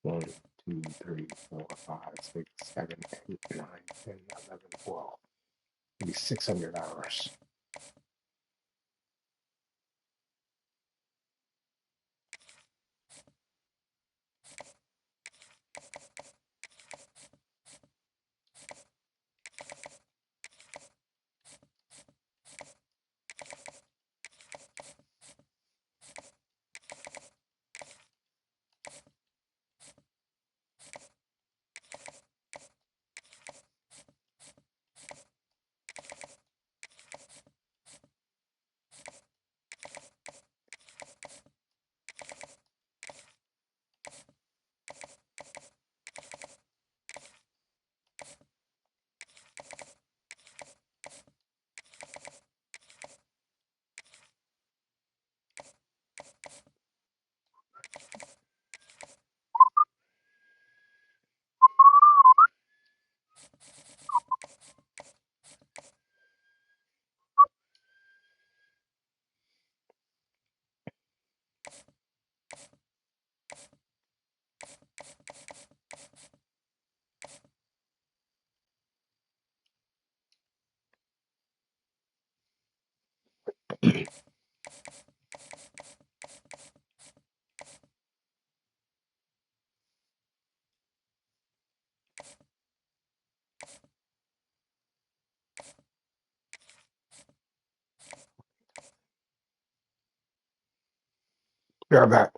1, 2, 3, 4, 5, 6, 7, 8, 9, 10, 11, 12. Maybe 600 hours. Be right back.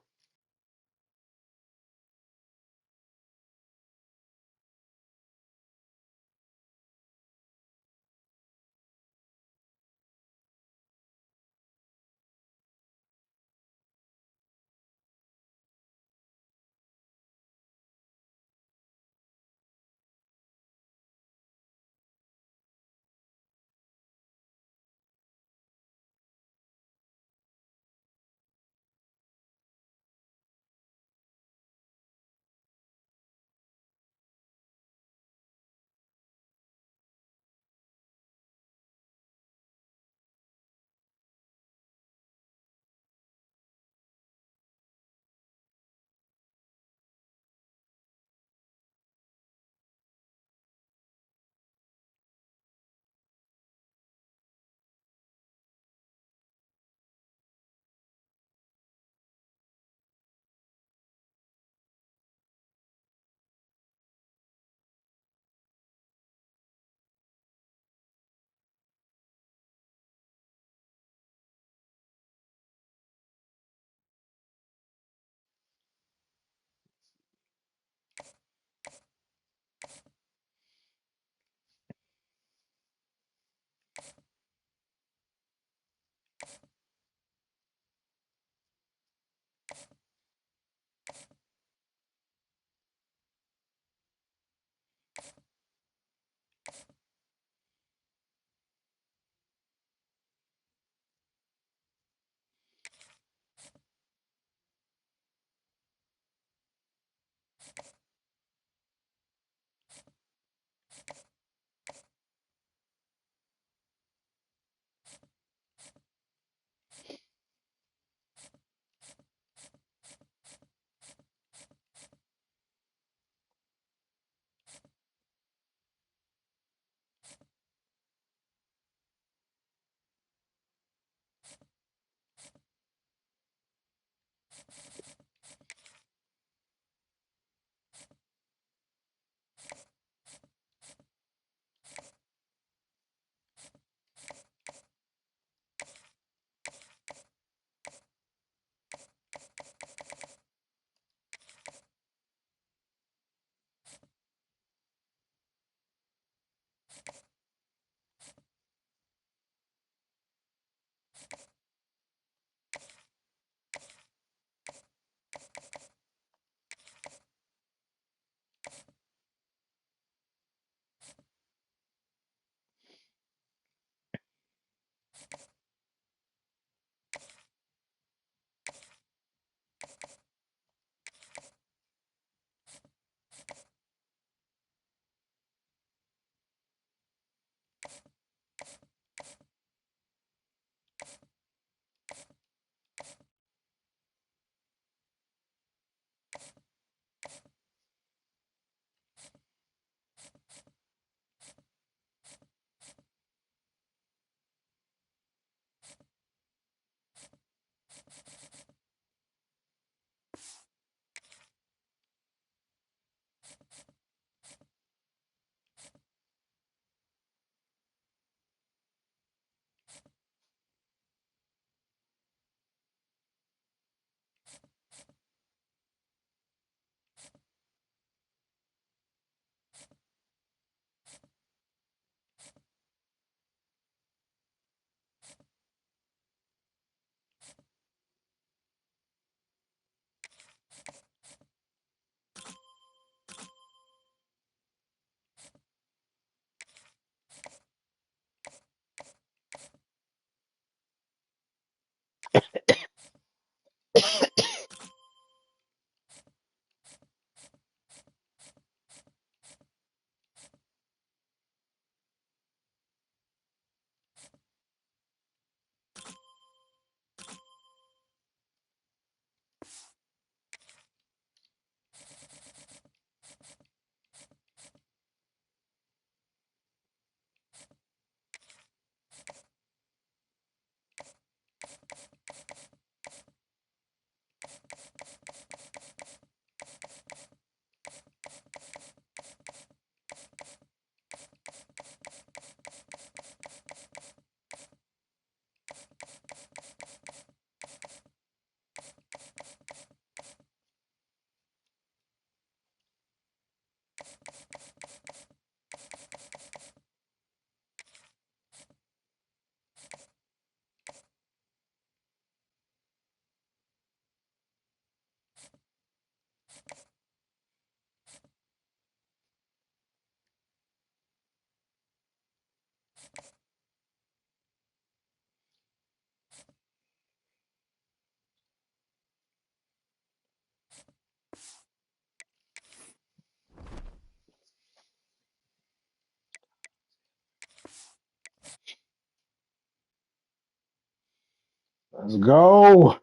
Let's go. All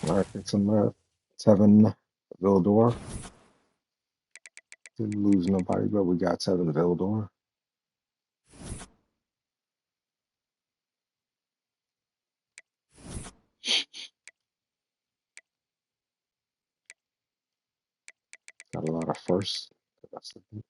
right, get some seven Villador. Didn't lose nobody, but we got seven Villador. Got a lot of firsts. That's the thing.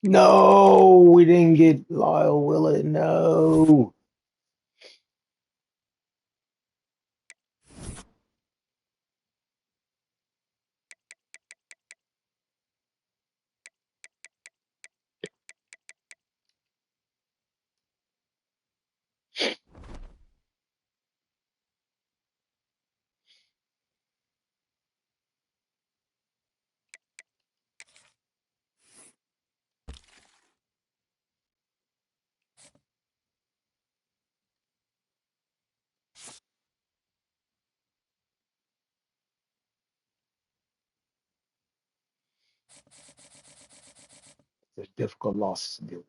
No, we didn't get Lyle Willett. No. They're difficult losses to deal with.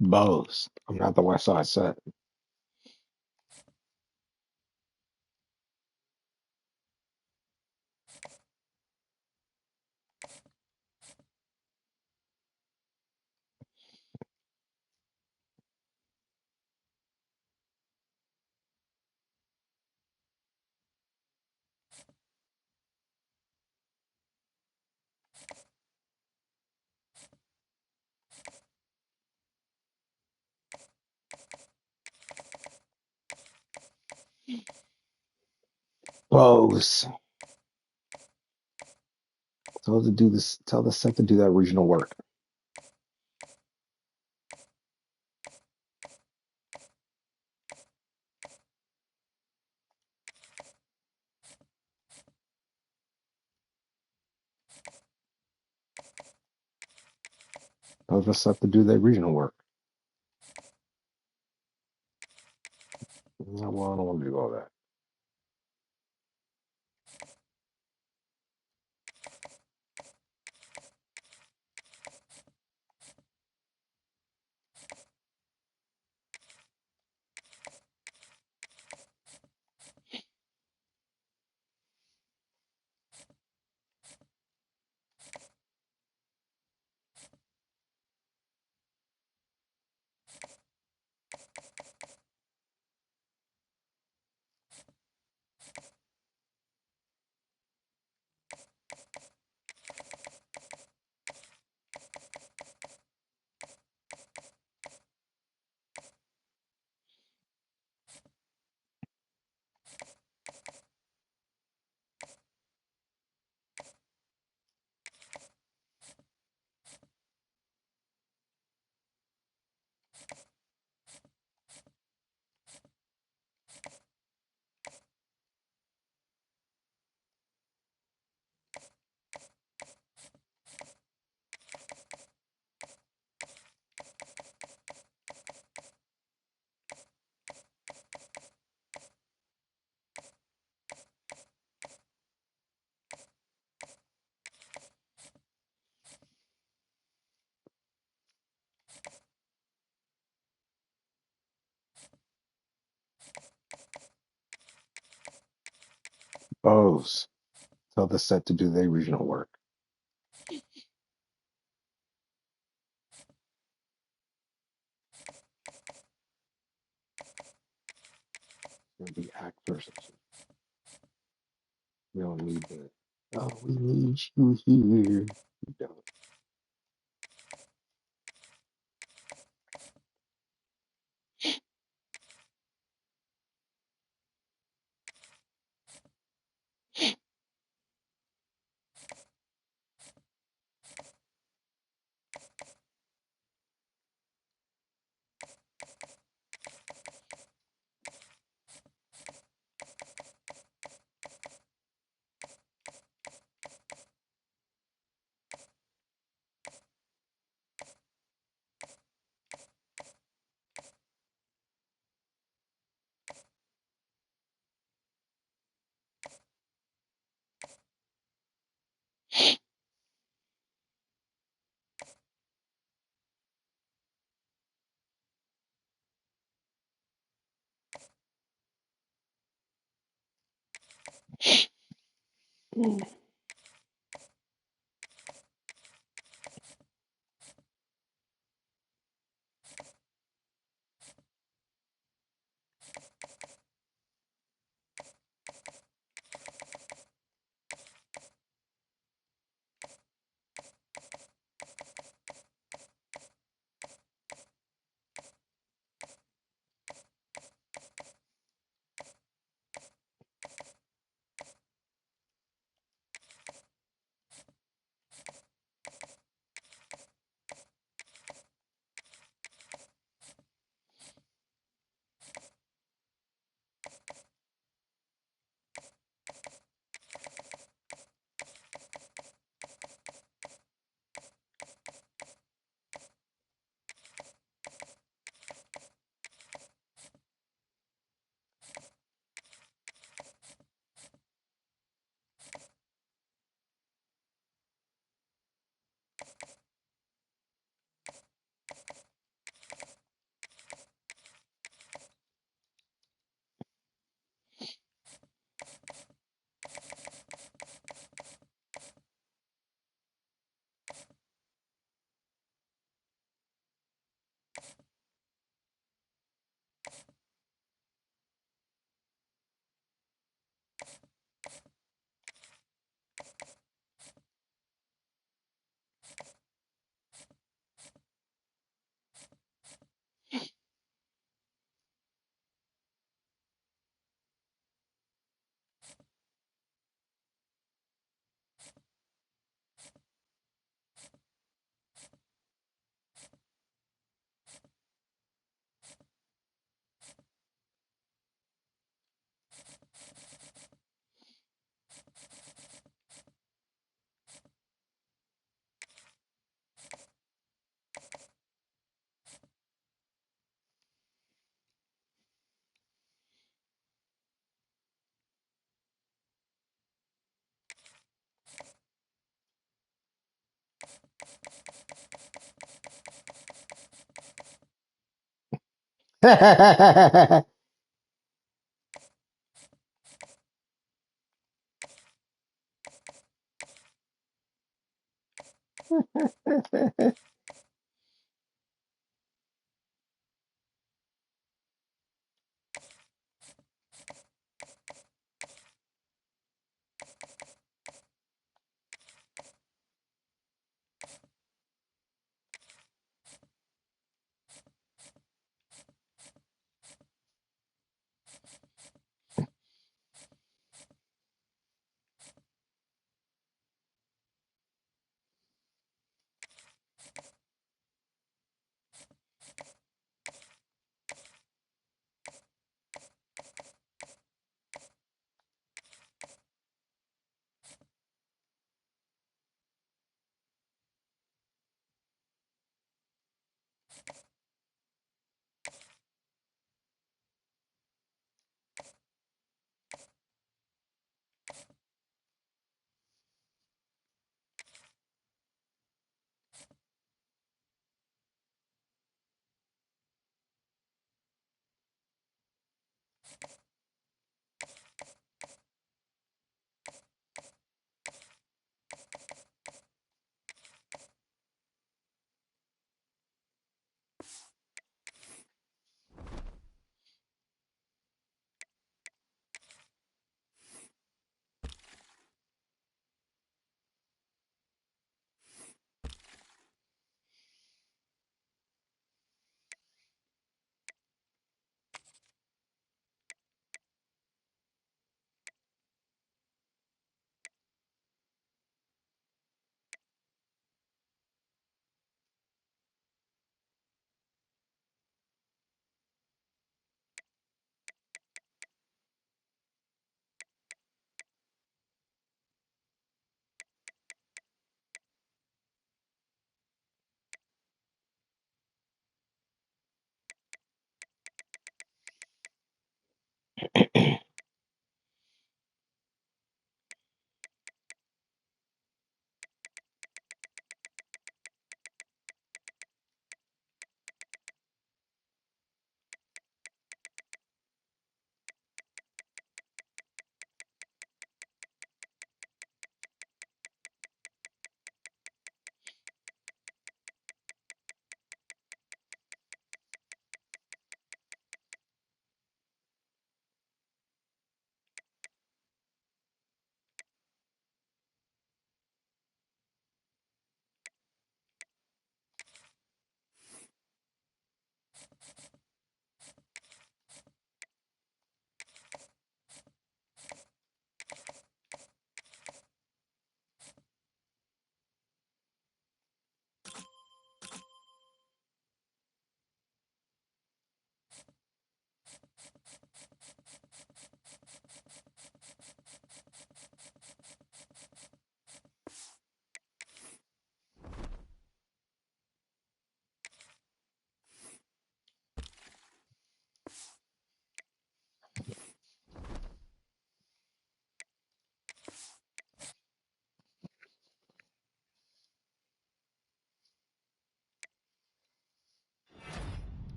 Bows. I'm not the West Side set. Bows. Tell to do this. Tell the set to do that regional work. Tell the set to do that regional work. No, well, I don't want to do all that. Bows. Tell the set to do their regional work. It's gonna be actors. We don't need that. Oh, we need you here. We don't.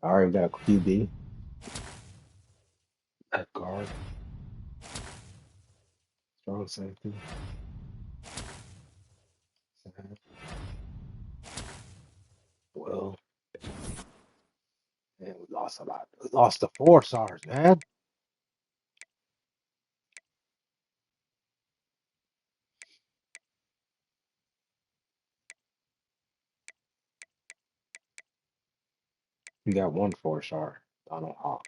All right, we got a QB at guard, strong safety. Center. Well, man, we lost a lot. We lost the 4 stars, man. We got one 4 star, Donald Hawk.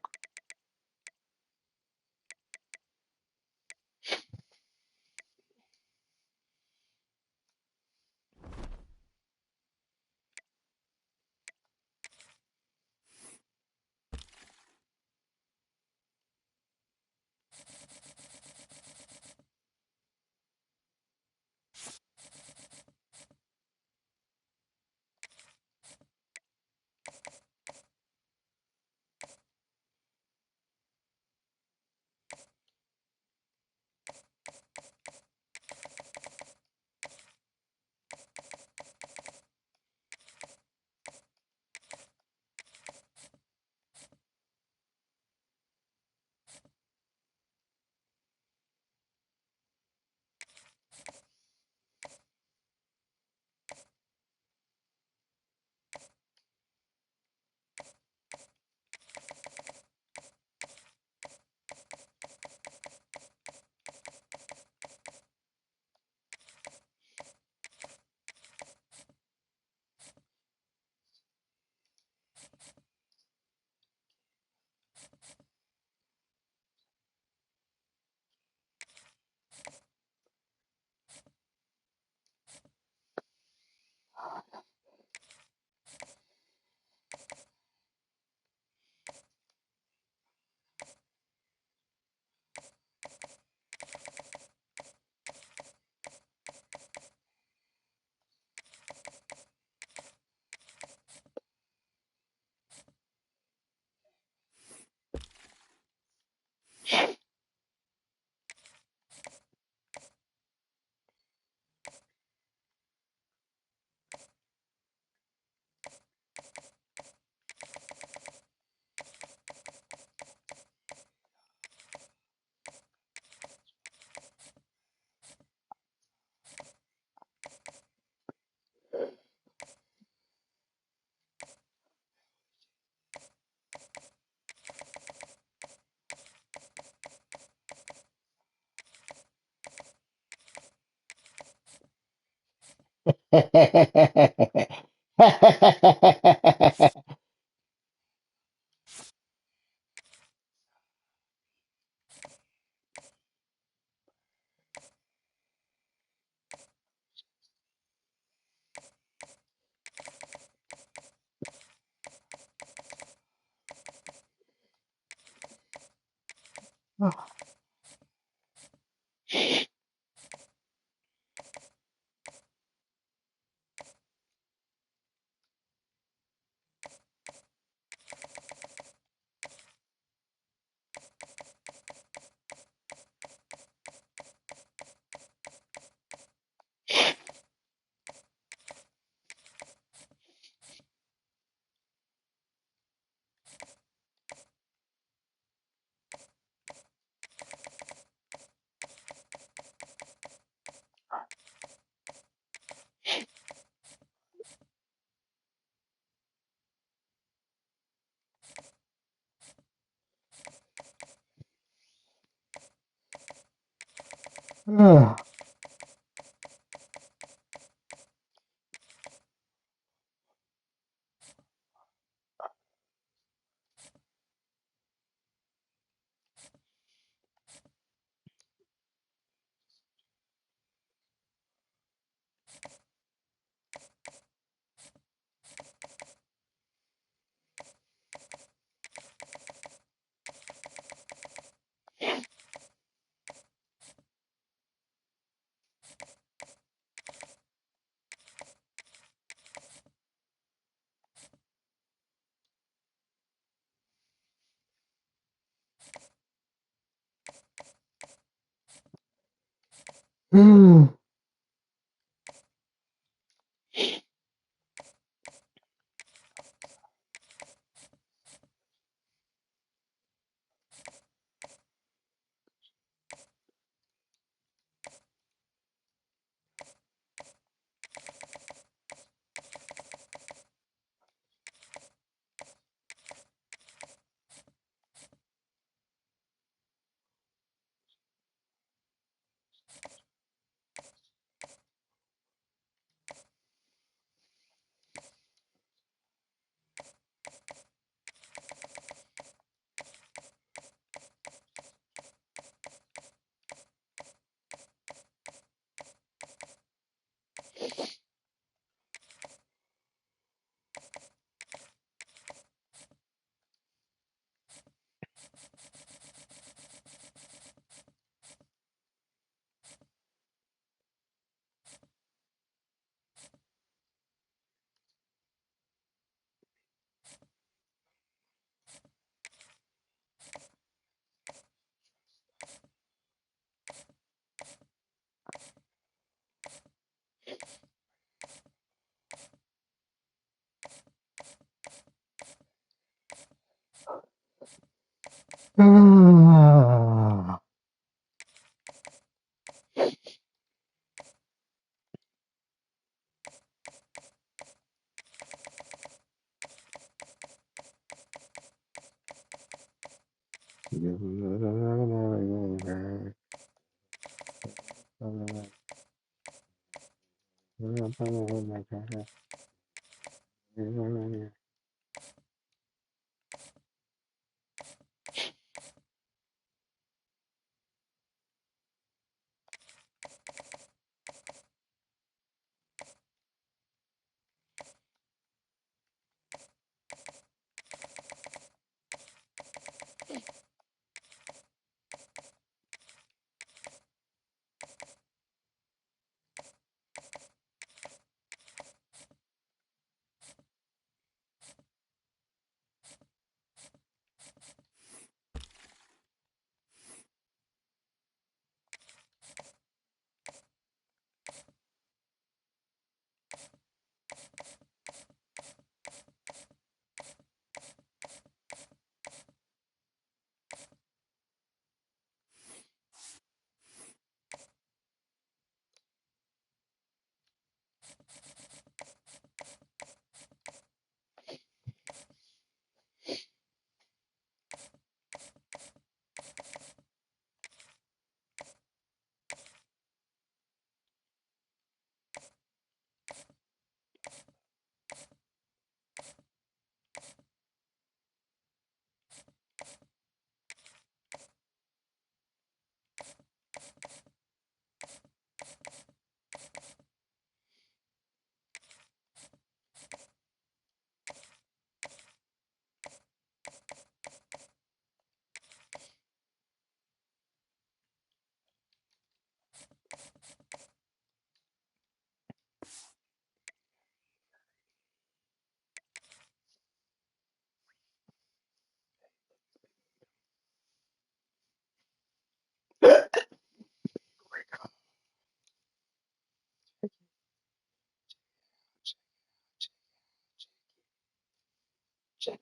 Check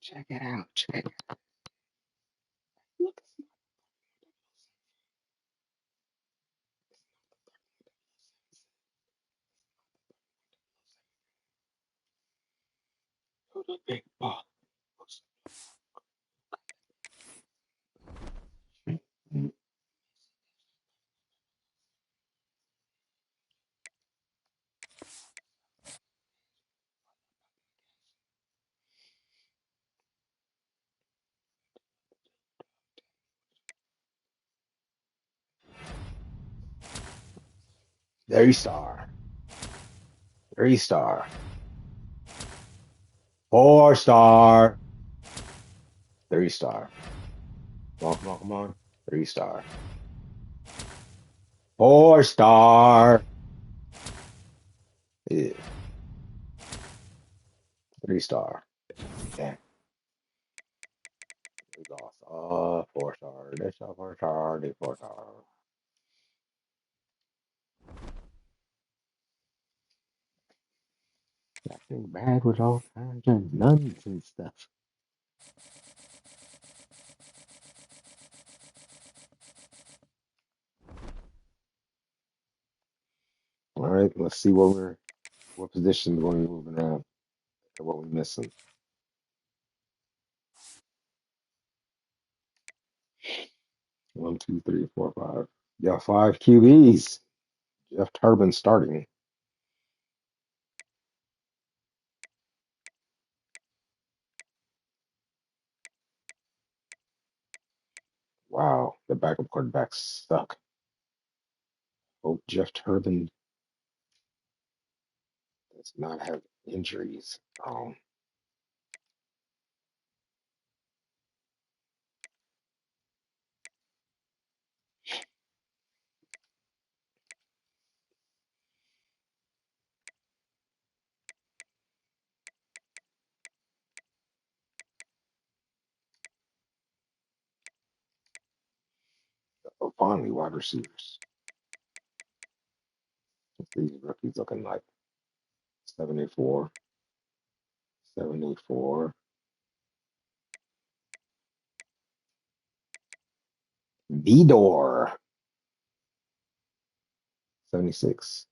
check it out. Check it. Look, it's the big ball. Three star. Three star. 4 star. 3 star. Come on, come on, come on. 3 star. 4 star. Yeah. 3 star. Damn. We lost. 4 star. This 4 star. This 4 star. Acting bad with all kinds of nonsense stuff. All right, let's see what position we're moving around and what we're missing. 1, 2, 3, 4, 5. Yeah, 5 QBs. Jeff Turbin starting. Wow, the backup quarterbacks suck. Hope Jeff Turbin does not have injuries. Finally, wide receivers. These rookies looking like 74, 74. Vidor, 76.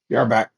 You're back.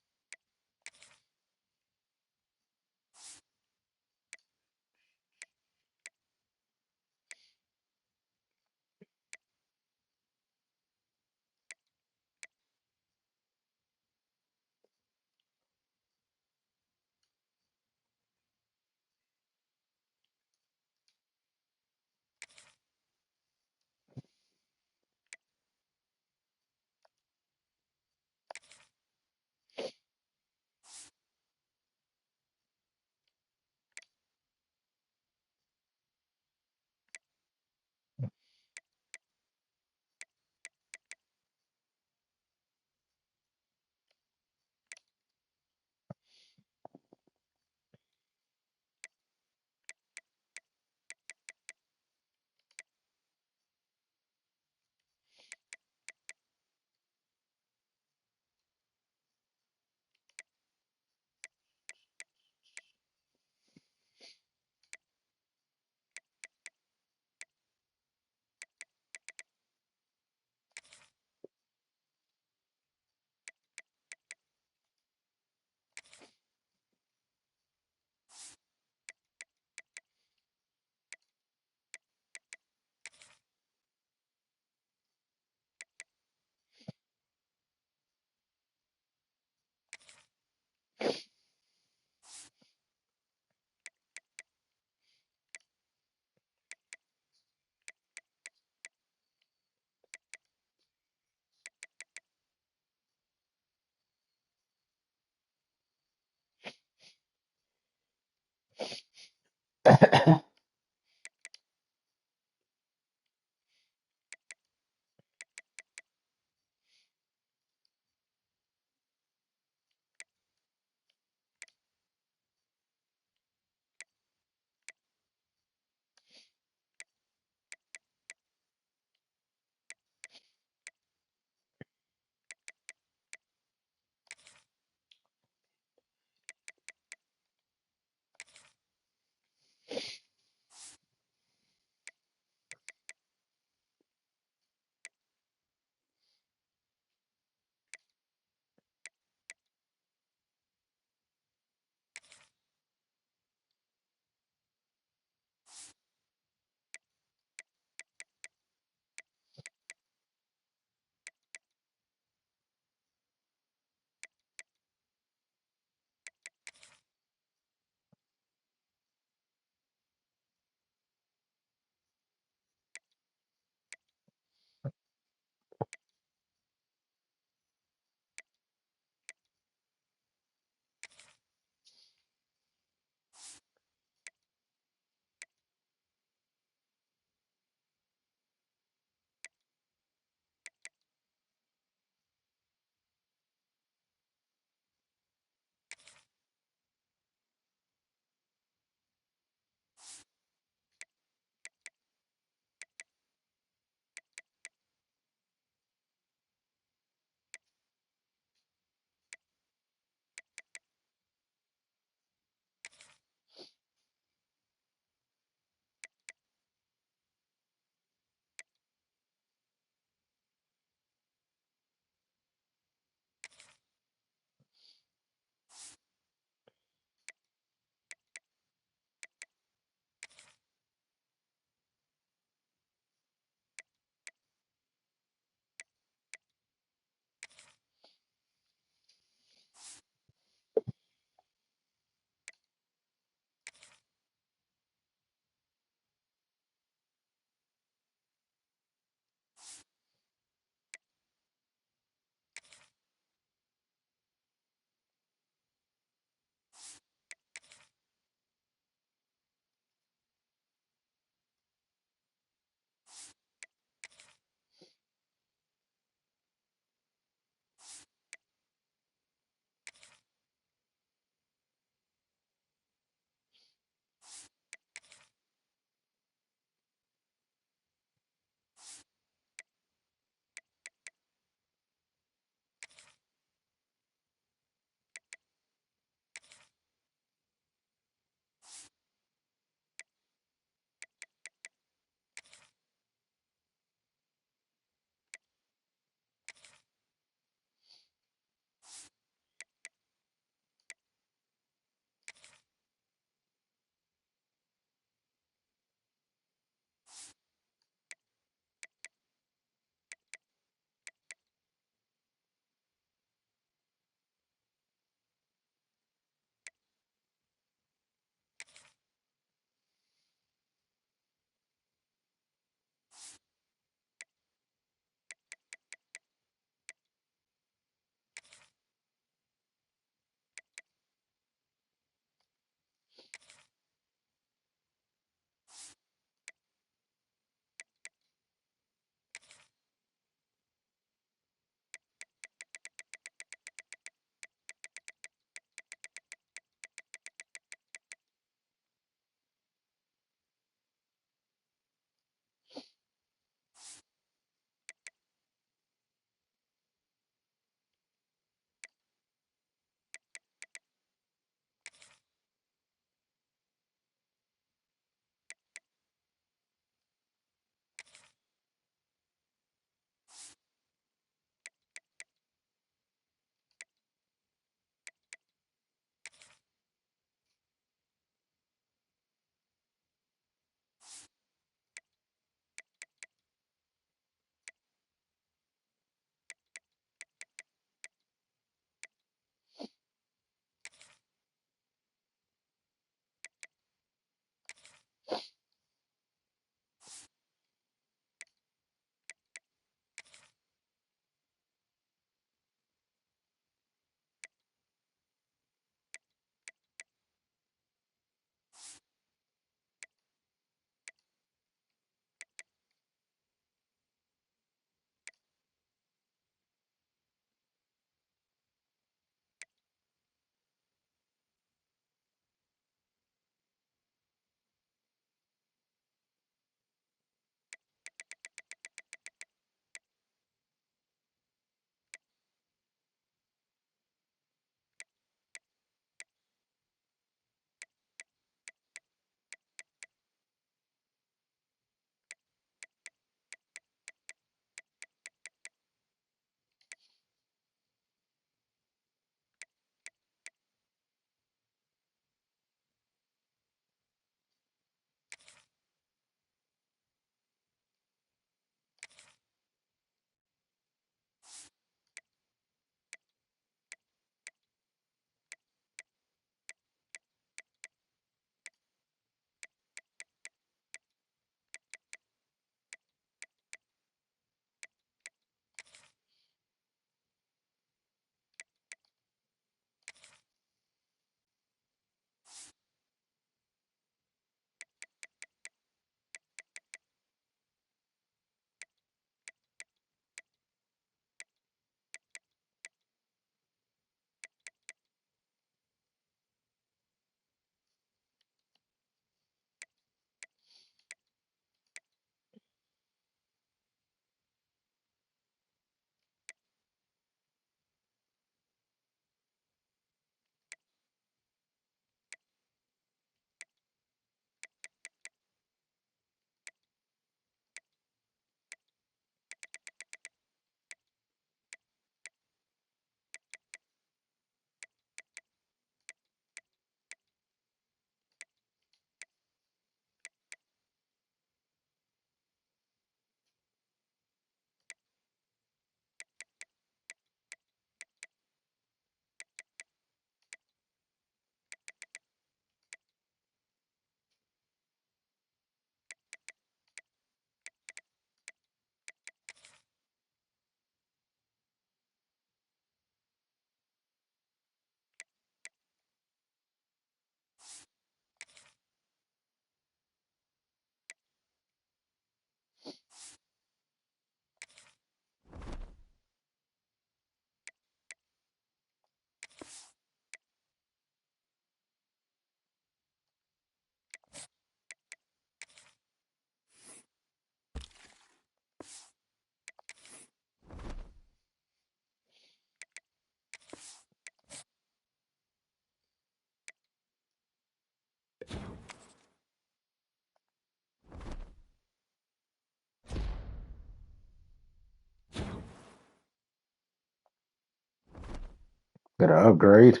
Got to upgrade.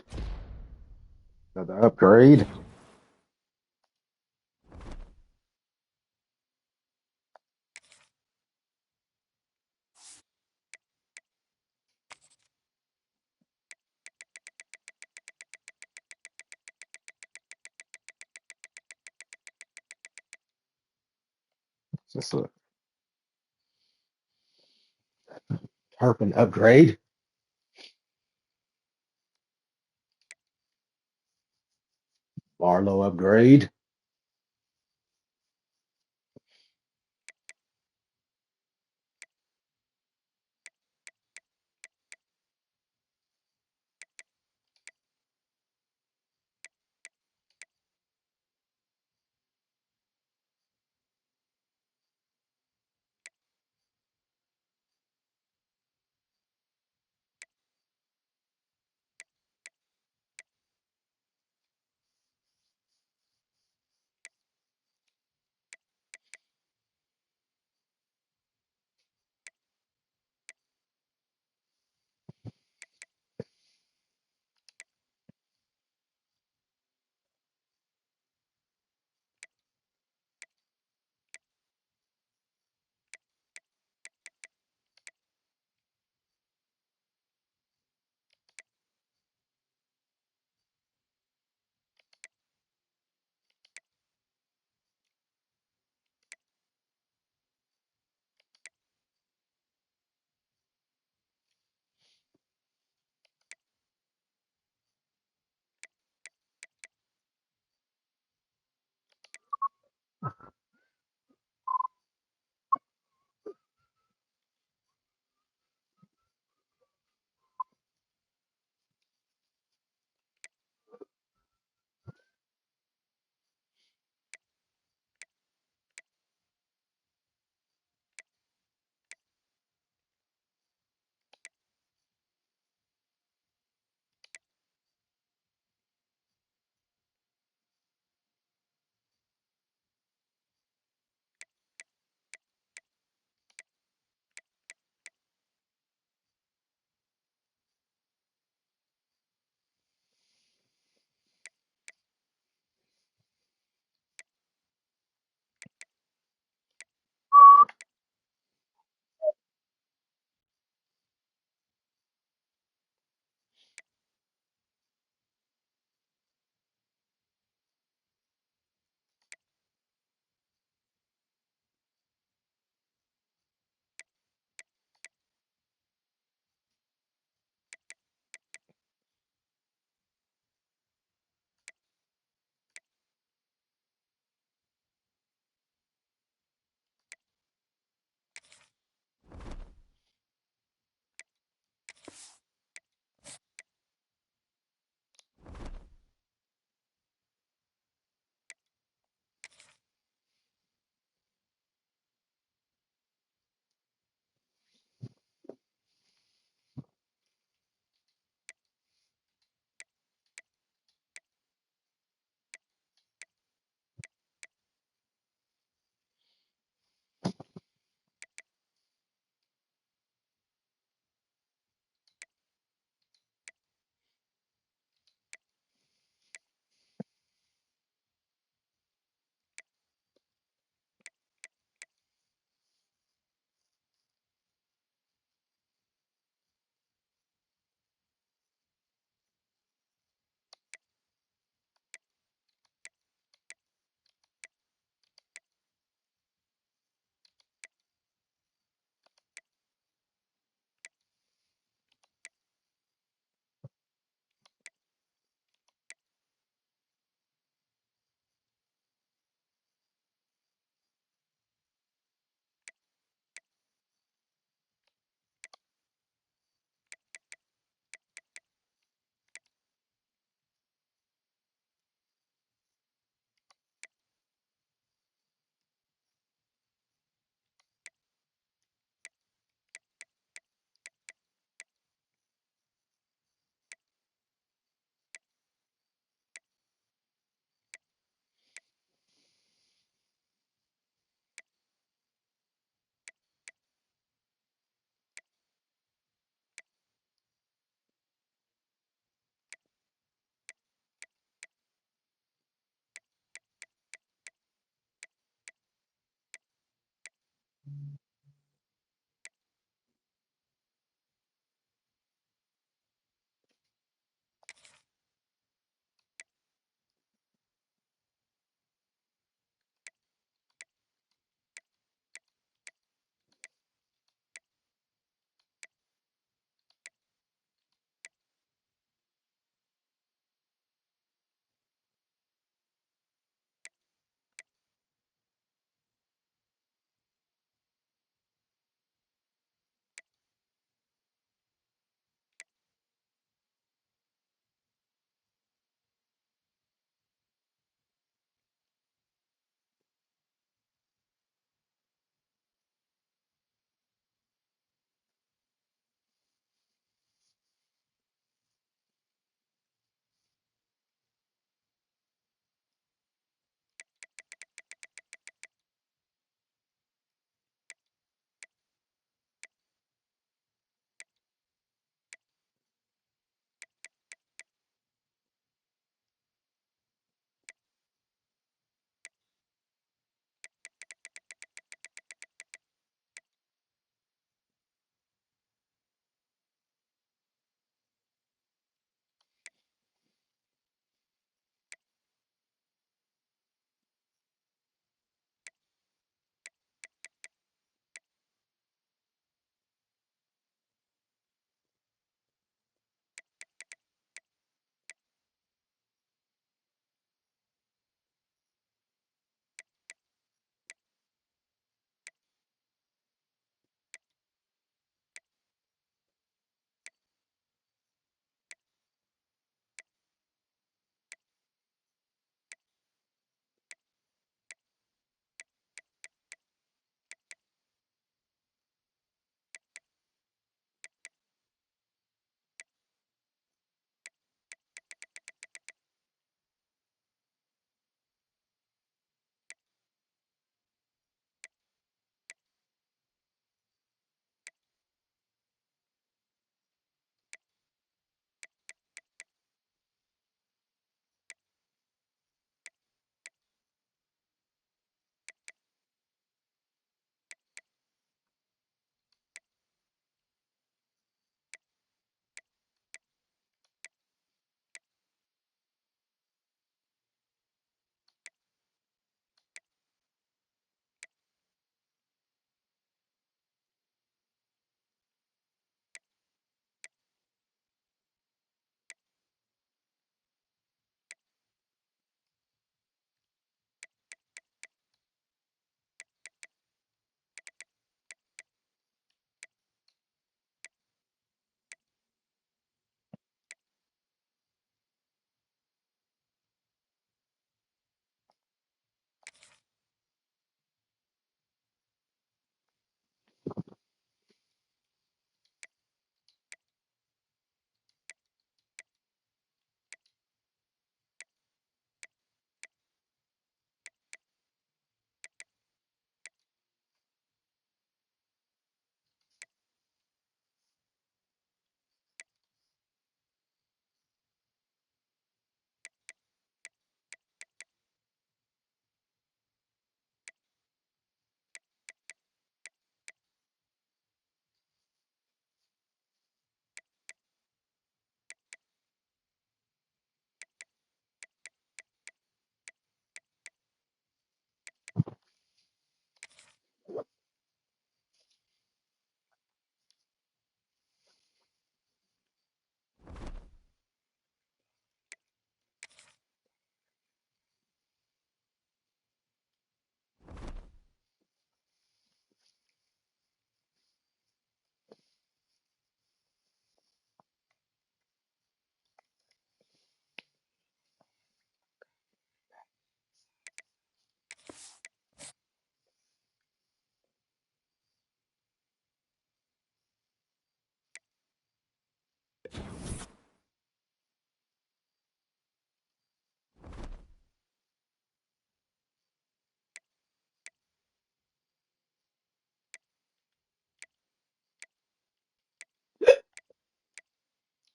Got to upgrade. Just a Harpin upgrade. Barlow upgrade.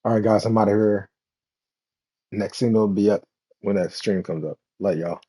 All right, guys, I'm out of here. Next thing will be up when that stream comes up. Love y'all.